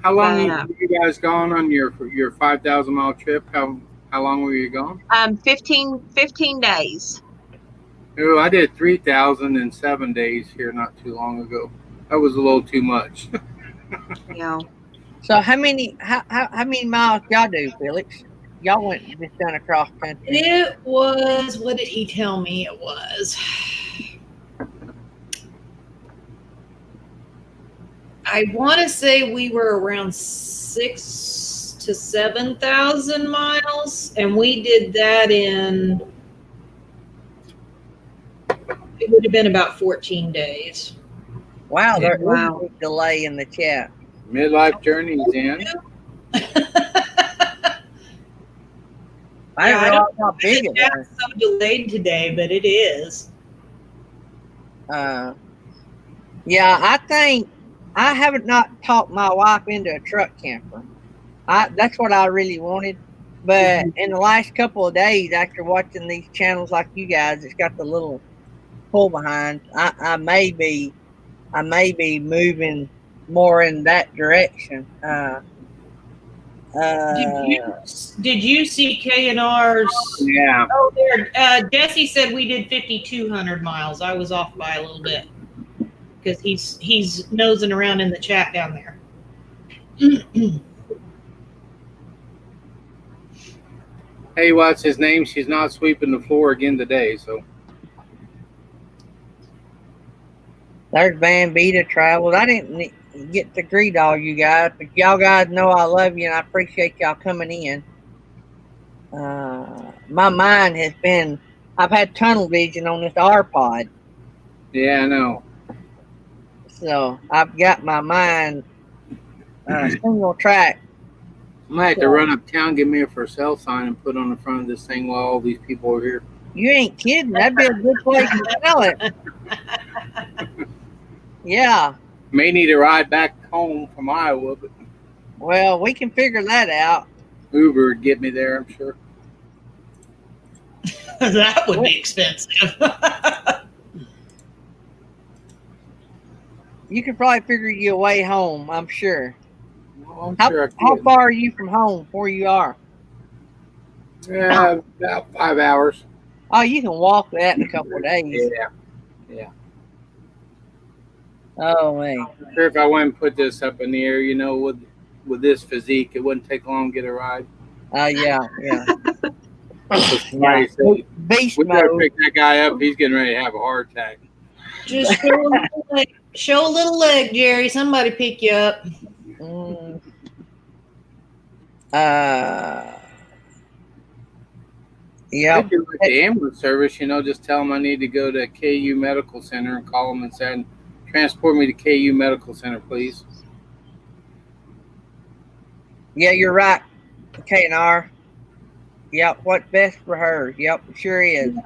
How long have you guys gone on your 5,000-mile trip? How long were you gone? 15 days. Oh, I did 3,000 in 7 days here not too long ago. That was a little too much. Yeah. So how many miles y'all do, Felix? Y'all went just done across country. It was, what did he tell me it was? I want to say we were around 6,000 to 7,000 miles, and we did that in, it would have been about 14 days. Wow, there's a big delay in the chat. Midlife journey's in. I didn't realize how big it was. It's so delayed today, but it is. Yeah, I think I haven't not talked my wife into a truck camper. That's what I really wanted. But in the last couple of days, after watching these channels like you guys, it's got the little pull behind. I may be moving more in that direction. Did you see K&R's? Yeah. Oh, there. Jesse said we did 5,200 miles. I was off by a little bit because he's nosing around in the chat down there. Hey, what's his name? She's not sweeping the floor again today, so. There's Van Beta Travels. I didn't get to greet all you guys, but y'all guys know I love you and I appreciate y'all coming in. My mind has been, I've had tunnel vision on this R-Pod. Yeah, I know. So I've got my mind single track. I might have to run uptown, get me a for sale sign and put on the front of this thing while all these people are here. You ain't kidding. That'd be a good place to sell it. Yeah. May need a ride back home from Iowa, but Well, we can figure that out. Uber would get me there, I'm sure. That would be expensive. You could probably figure your way home, I'm sure. Well, I'm sure I How could. far are you from home where you are? Yeah, about 5 hours. Oh, you can walk that in a couple of days. Yeah. Oh, man. I'm sure if I went and put this up in the air, with this physique, it wouldn't take long to get a ride. Yeah. So somebody said, Beast we gotta mode. pick that guy up. He's getting ready to have a heart attack. Just show a little leg, Jerry. Somebody pick you up. Mm. Yeah. Could do like the ambulance service, just tell them I need to go to KU Medical Center and call them and say, transport me to KU Medical Center, please. Yeah, you're right. KNR. Yep, what's best for her. Yep, it sure is. Yeah.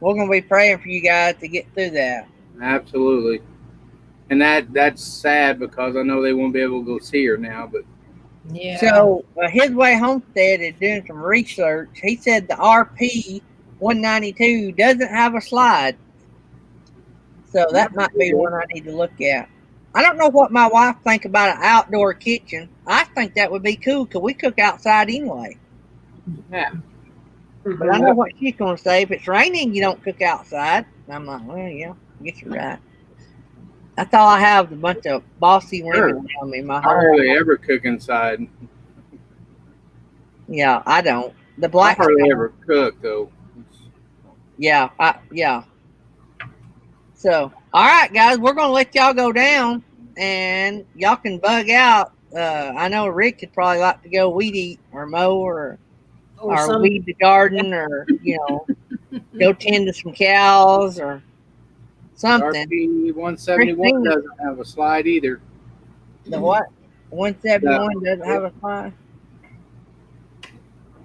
We're going to be praying for you guys to get through that. Absolutely. And that's sad because I know they won't be able to go see her now, but yeah. So his way Homestead is doing some research. He said the RP 192 doesn't have a slide, so that might be one I need to look at. I don't know what my wife think about an outdoor kitchen. I think that would be cool because we cook outside anyway. Yeah. But I know what she's going to say. If it's raining, you don't cook outside. And I'm like, well, yeah, I guess you're right. That's all I have, a bunch of bossy women around me. I hardly ever cook inside. Yeah, I don't. The black I hardly ever cook, though. Yeah. So, all right, guys, we're going to let y'all go down, and y'all can bug out. I know Rick could probably like to go weed eat or mow or weed the garden or, go tend to some cows or something. RP 171 doesn't have a slide either. The what? 171 doesn't have a slide?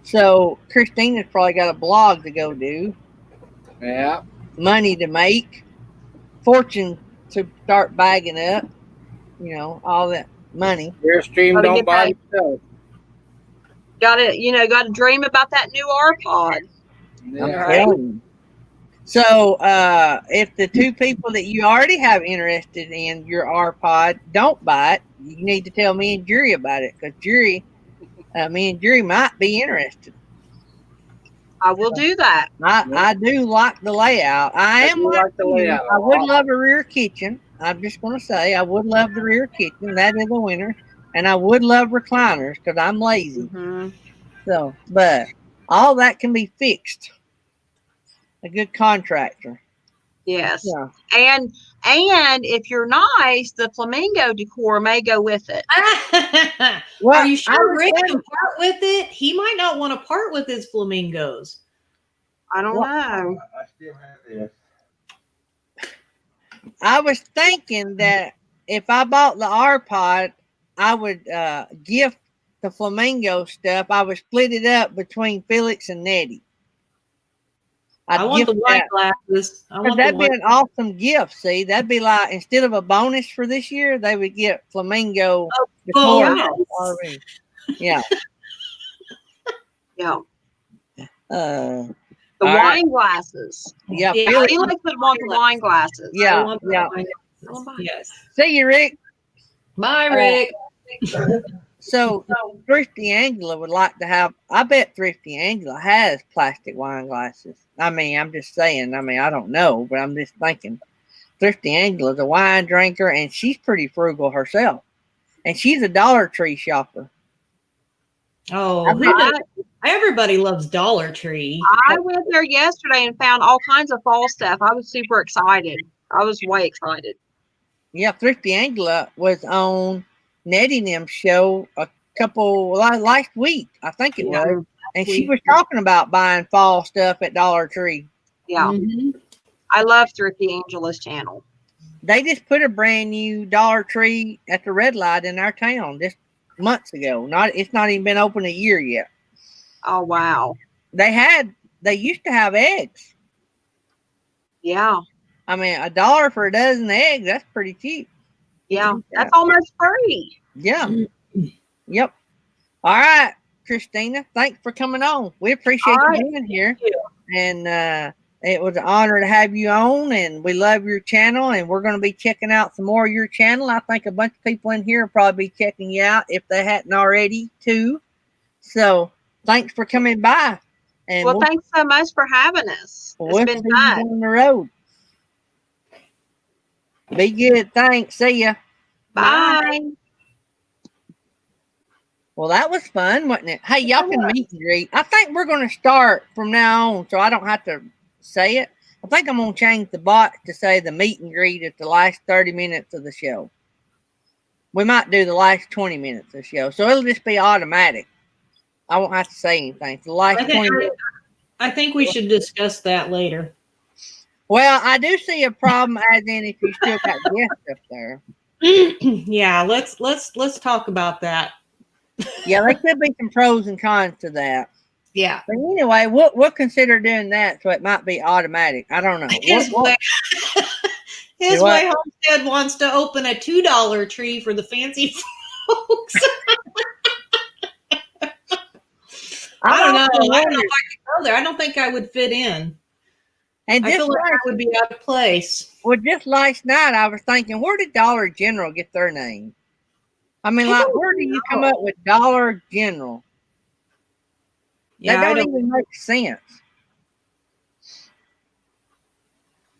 So Christina's probably got a blog to go do. Yeah. Money to make. Fortune to start bagging up. All that money. Airstream don't buy itself. Gotta dream about that new R-Pod. Yeah. Right. So, if the two people that you already have interested in your R-Pod don't buy it, you need to tell me and Jury about it because me and Jury might be interested. I will do that. I do like the layout. I like the layout. I would love a rear kitchen. I'm just going to say I would love the rear kitchen. That is a winner. And I would love recliners because I'm lazy. Mm-hmm. So, but all that can be fixed. A good contractor. Yes. Yeah. And if you're nice, the flamingo decor may go with it. Well, are you sure Rick can part with it? He might not want to part with his flamingos. I don't know. I still have this. I was thinking that if I bought the R-Pod, I would gift the flamingo stuff. I would split it up between Felix and Nettie. I want the white glasses. That'd be an awesome gift. See, that'd be like instead of a bonus for this year, they would get flamingo. Bonus. Yeah. Yeah. The wine glasses. Yeah. Felix would want the wine glasses. Yeah. Yes. See you, Rick. Bye, Rick. So Thrifty Angela would like to have. I bet Thrifty Angela has plastic wine glasses. I mean, I'm just saying. I mean, I don't know, but I'm just thinking. Thrifty Angela's a wine drinker, and she's pretty frugal herself. And she's a Dollar Tree shopper. Oh, everybody loves Dollar Tree. I went there yesterday and found all kinds of fall stuff. I was super excited. I was way excited. Yeah, Thrifty Angela was on Nettie and them show last week, I think it was. And she was talking about buying fall stuff at Dollar Tree. Yeah. Mm-hmm. I love Thrifty Angela's channel. They just put a brand new Dollar Tree at the red light in our town just months ago. It's not even been open a year yet. Oh, wow. They used to have eggs. Yeah. I mean, $1 for a dozen eggs, that's pretty cheap. Yeah, that's almost free. Yeah. Yep. All right, Christina. Thanks for coming on. We appreciate All you right. being here. you. And it was an honor to have you on. And we love your channel. And we're going to be checking out some more of your channel. I think a bunch of people in here will probably be checking you out if they hadn't already, too. So thanks for coming by. And Well, thanks so much for having us. we'll It's been see you fun. down the road. Be good. Thanks. See ya. Bye. Well, that was fun, wasn't it? Hey, y'all can meet and greet. I think we're going to start from now on, so I don't have to say it. I think I'm going to change the box to say the meet and greet at the last 30 minutes of the show. We might do the last 20 minutes of the show, so it'll just be automatic. I won't have to say anything. For the last 20 minutes. I think we should discuss that later. Well, I do see a problem as in if you still got guests up there. Yeah, let's talk about that. Yeah, there could be some pros and cons to that. Yeah. But anyway, we'll consider doing that, so it might be automatic. I don't know. His way Homestead wants to open a $2 tree for the fancy folks. I don't know. I don't know if I could go there. I don't think I would fit in. And I feel like I would be out of place. Well, just last night I was thinking, where did Dollar General get their name? I mean, like, where do you come up with Dollar General? Yeah, that don't even make sense.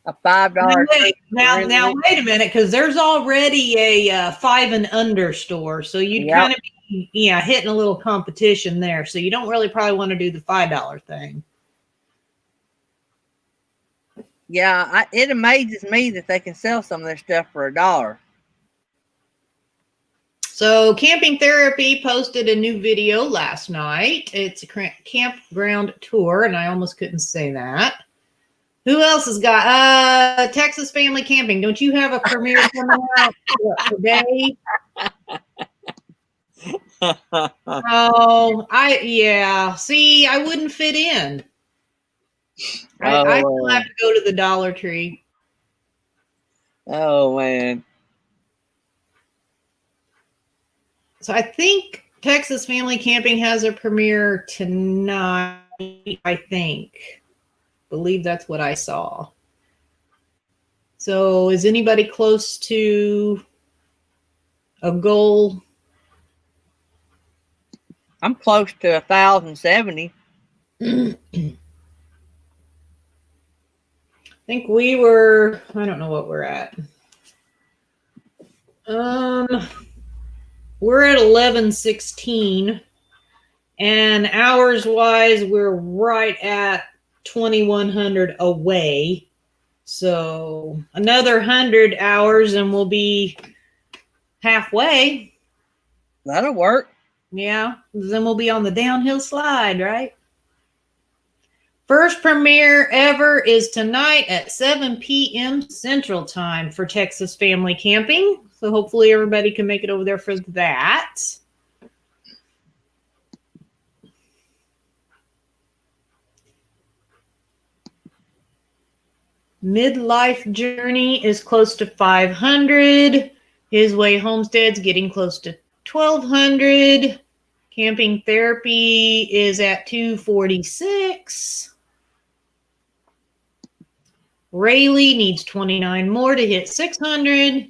A $5. Now wait a minute, because there's already a 5 and under store, so you'd kind of be hitting a little competition there. So you don't really probably want to do the $5 thing. Yeah, it amazes me that they can sell some of this stuff for $1. So Camping Therapy posted a new video last night. It's a campground tour, and I almost couldn't say that. Who else has got Texas Family Camping? Don't you have a premiere coming out today? See, I wouldn't fit in. I still have to go to the Dollar Tree. Oh man. So I think Texas Family Camping has a premiere tonight, I believe that's what I saw. So is anybody close to a goal? I'm close to 1,070. I think we were, I don't know what we're at. We're at 1116, and hours wise, we're right at 2,100 away. So another 100 hours and we'll be halfway. That'll work. Yeah. Then we'll be on the downhill slide, right? First premiere ever is tonight at 7 p.m. Central Time for Texas Family Camping. So hopefully everybody can make it over there for that. Midlife Journey is close to 500. His Way Homestead's getting close to 1,200. Camping Therapy is at 246. Rayleigh needs 29 more to hit 600.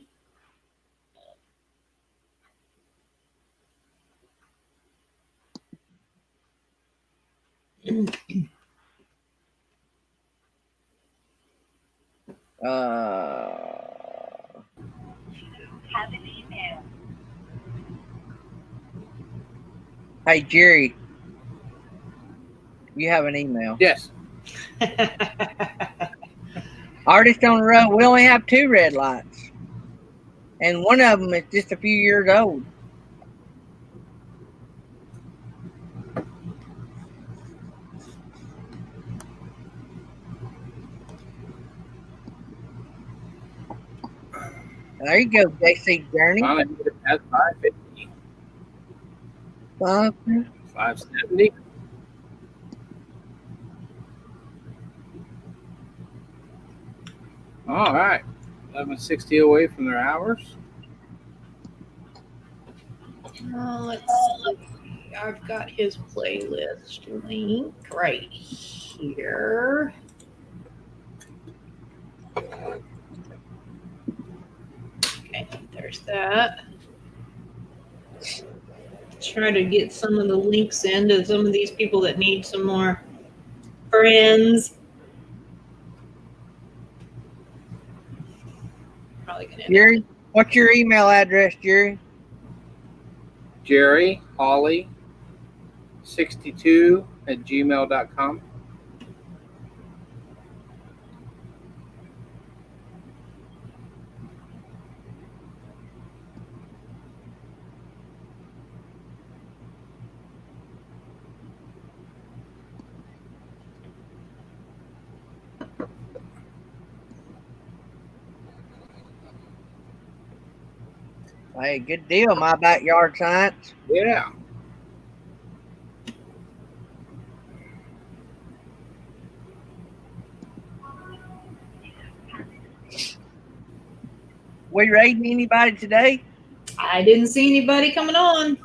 Have an email. Hey Jerry, you have an email. Yes. Artist on the road. We only have 2 red lights, and one of them is just a few years old. There you go, JC Journey. That's 550. 570. All right. 1160 away from their hours. Let's see. I've got his playlist link right here. Okay, there's that. Try to get some of the links into some of these people that need some more friends. Probably gonna. Jerry, what's your email address, Jerry? Jerry Holly 62 at gmail.com. Hey, good deal, my backyard science. Yeah. We raiding anybody today? I didn't see anybody coming on.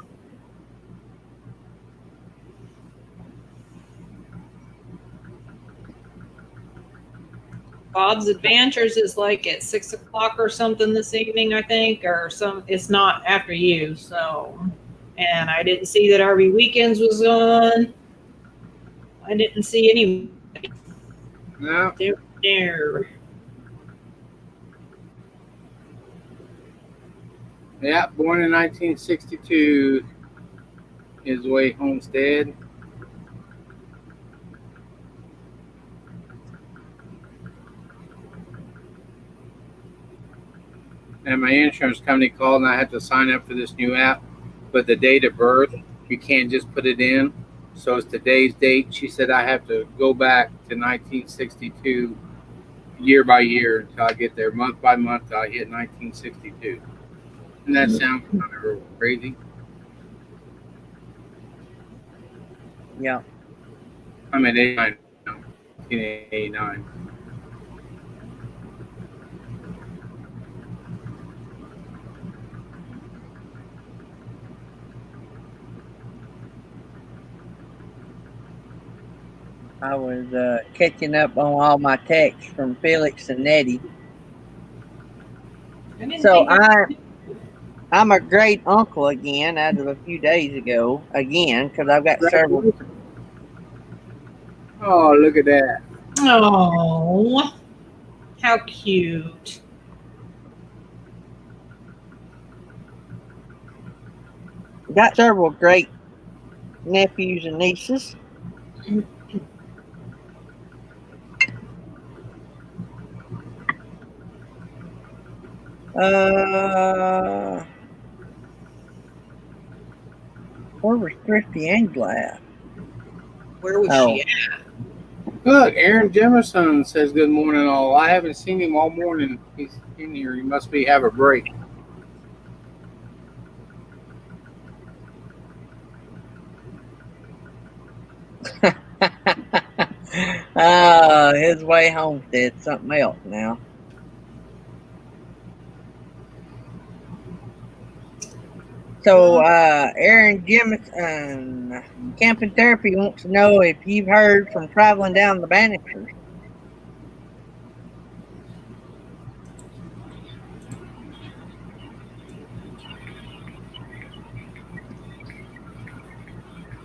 Bob's Adventures is like at 6 o'clock or something this evening, I think, or some. It's not after you, so. And I didn't see that RV Weekends was on. I didn't see any. No. There. Yeah, born in 1962 is Way Homestead. And my insurance company called and I had to sign up for this new app. But the date of birth, you can't just put it in. So it's today's date. She said I have to go back to 1962 year by year until I get there. Month by month till I hit 1962. And that sounds kind of crazy. Yeah. I'm at 89 now. 1989. I was catching up on all my texts from Felix and Nettie. So I'm a great uncle again as of a few days ago. Again, because I've got several. Oh, look at that. Oh, how cute. Got several great nephews and nieces. Where was Thrifty and Glad? Where was she at? Look, Aaron Jemison says good morning all. I haven't seen him all morning. He's in here. He must be have a break. His way homestead, something else now. So, Aaron Jemison, Camping Therapy wants to know if you've heard from traveling down the Bannisters.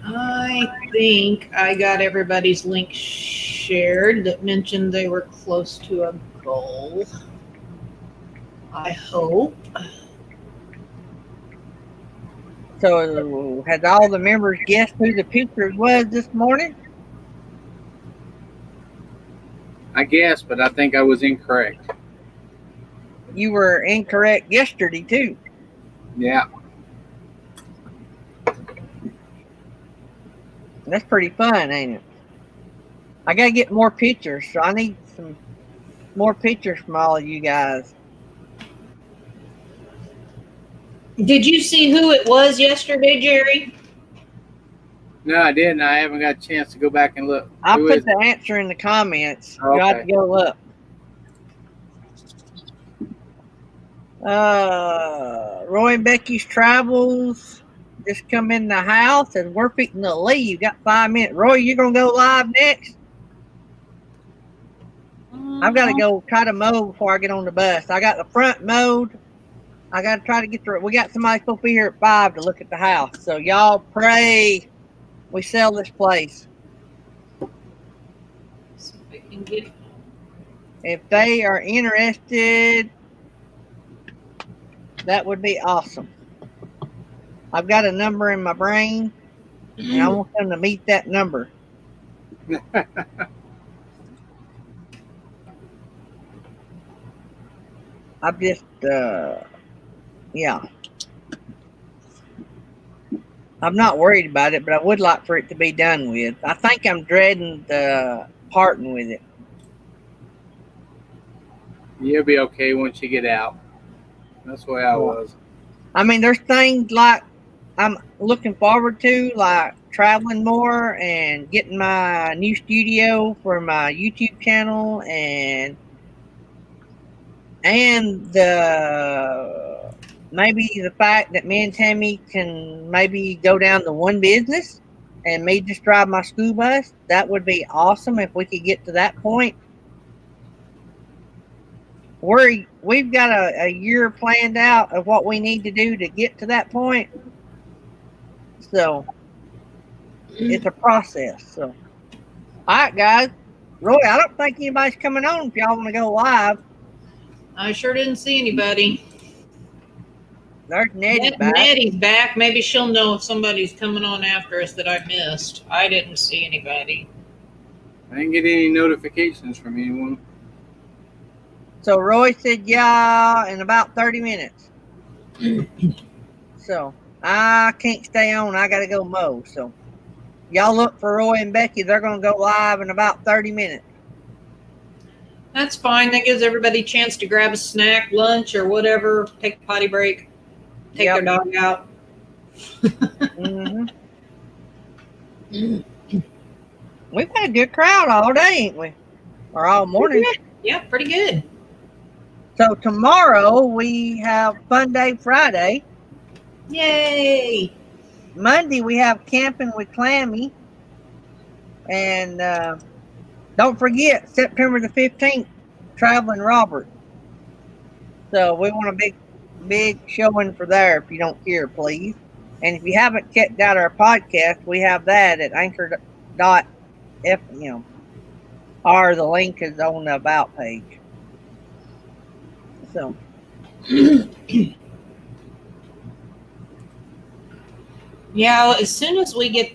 I think I got everybody's link shared that mentioned they were close to a goal. I hope. So, has all the members guessed who the picture was this morning? I guess, but I think I was incorrect. You were incorrect yesterday, too. Yeah. That's pretty fun, ain't it? I gotta get more pictures, so I need some more pictures from all of you guys. Did you see who it was yesterday, Jerry? No, I didn't. I haven't got a chance to go back and look. I Who put is the answer in the comments. Okay. You have to go up. Roy and Becky's Travels. just come in the house and we're fixing to leave. Got 5 minutes. Roy, you gonna go live next? I've got to go try to mow before I get on the bus. I got the front mowed. I got to try to get through. We got somebody supposed to be here at 5 to look at the house. So y'all pray we sell this place. So I can get. If they are interested, that would be awesome. I've got a number in my brain, and I want them to meet that number. I'm just, yeah. I'm not worried about it, but I would like for it to be done with. I think I'm dreading parting with it. You'll be okay once you get out. That's the way I was. I mean, there's things like I'm looking forward to, like traveling more and getting my new studio for my YouTube channel, and the maybe the fact that me and Tammy can maybe go down to one business and me just drive my school bus. That would be awesome if we could get to that point. We've got a year planned out of what we need to do to get to that point. So it's a process. So, all right, guys. Roy, I don't think anybody's coming on if y'all want to go live. I sure didn't see anybody. There's Nettie back. Nettie's back. Maybe she'll know if somebody's coming on after us that I missed. I didn't see anybody. I didn't get any notifications from anyone. So Roy said, yeah, in about 30 minutes. So I can't stay on. I got to go mow. So y'all look for Roy and Becky. They're going to go live in about 30 minutes. That's fine. That gives everybody a chance to grab a snack, lunch, or whatever. Take a potty break. Take their dog out. Mm-hmm. We've had a good crowd all day, ain't we? Or all morning. Yeah, pretty good. So tomorrow we have Fun Day Friday. Yay! Monday we have Camping with Clammy. And don't forget, September the 15th, Traveling Robert. So we want a big showing for there if you don't care, please. And if you haven't checked out our podcast, we have that at anchor.fm. Or the link is on the About page. So. Yeah, as soon as we get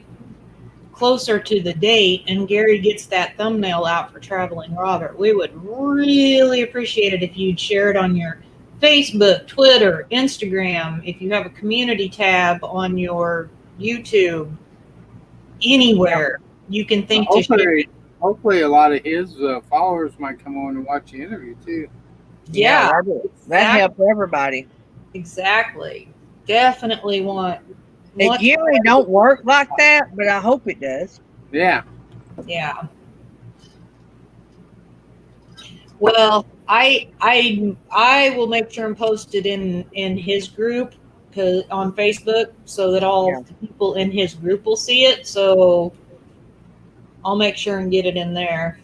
closer to the date and Gary gets that thumbnail out for Traveling Robert, we would really appreciate it if you'd share it on your Facebook, Twitter, Instagram, if you have a community tab on your YouTube, anywhere you can think to share it. Hopefully a lot of his followers might come on and watch the interview too. Yeah, that helps everybody. Exactly. Definitely want. It generally don't work like that, but I hope it does. Yeah. Yeah. Well, I will make sure and post it in his group on Facebook so that all the people in his group will see it. So I'll make sure and get it in there.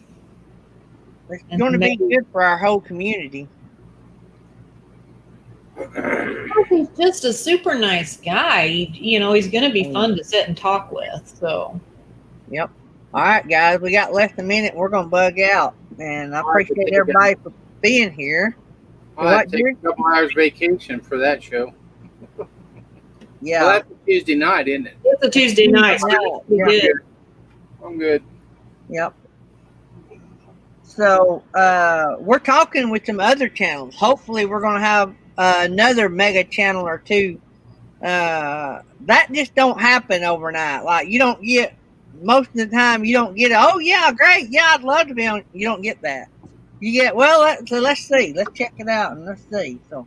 It's going to be good for our whole community. He's just a super nice guy. You know, he's going to be fun to sit and talk with. So. Yep. All right, guys. We got less than a minute. We're going to bug out. And I appreciate everybody for being here. I'll take a couple hours vacation for that show. Yeah. Well, that's a Tuesday night, isn't it? It's a Tuesday night. Yeah. I'm good. Yep. So we're talking with some other channels. Hopefully we're going to have another mega channel or two. That just don't happen overnight. Like you don't get, most of the time you don't get, oh yeah, great. Yeah, I'd love to be on. You don't get that. You get, well, so let's see. Let's check it out and let's see. So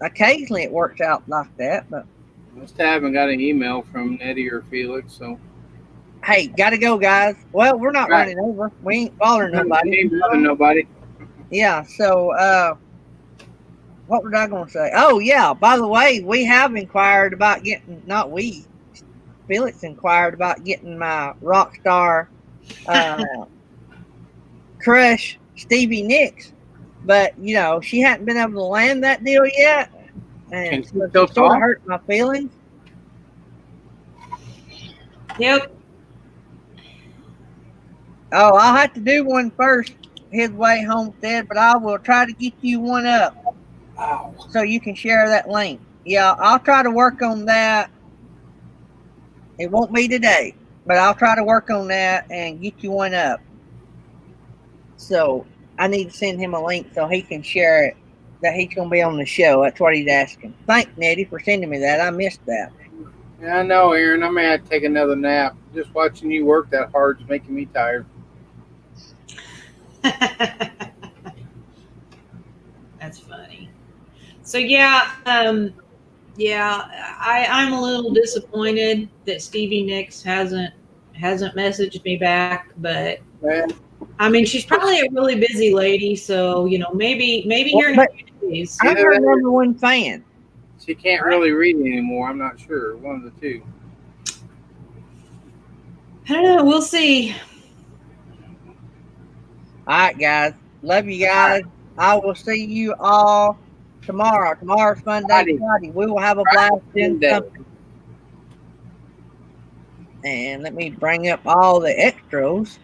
occasionally it works out like that, but. Must haven't got an email from Eddie or Felix, so. Hey, gotta go, guys. Well, we're not running over. We ain't bothering nobody. We ain't bothering nobody. Yeah, so what was I going to say? Oh, yeah. By the way, we have inquired about getting, not we, Felix inquired about getting my rock star crush, Stevie Nicks. But, she hadn't been able to land that deal yet. Can And she so still she sort of talk? hurt my feelings. Yep. Oh, I'll have to do one first, his way homestead, but I will try to get you one up Ow. so you can share that link. Yeah, I'll try to work on that. It won't be today, but I'll try to work on that and get you one up. So I need to send him a link so he can share it, that he's going to be on the show. That's what he's asking. Thanks, Nettie, for sending me that. I missed that. Yeah, I know, Aaron. I may have to take another nap. Just watching you work that hard is making me tired. That's funny. So yeah, I'm a little disappointed that Stevie Nicks hasn't messaged me back, but Man, I mean she's probably a really busy lady, so maybe here in a But few days. I'm Either her that or number one fan. she can't really read anymore. I'm not sure. One of the two. I don't know. We'll see. All right, guys. Love you guys. I will see you all tomorrow. Tomorrow's Fun Day Friday. We will have a blast in something. And let me bring up all the extras.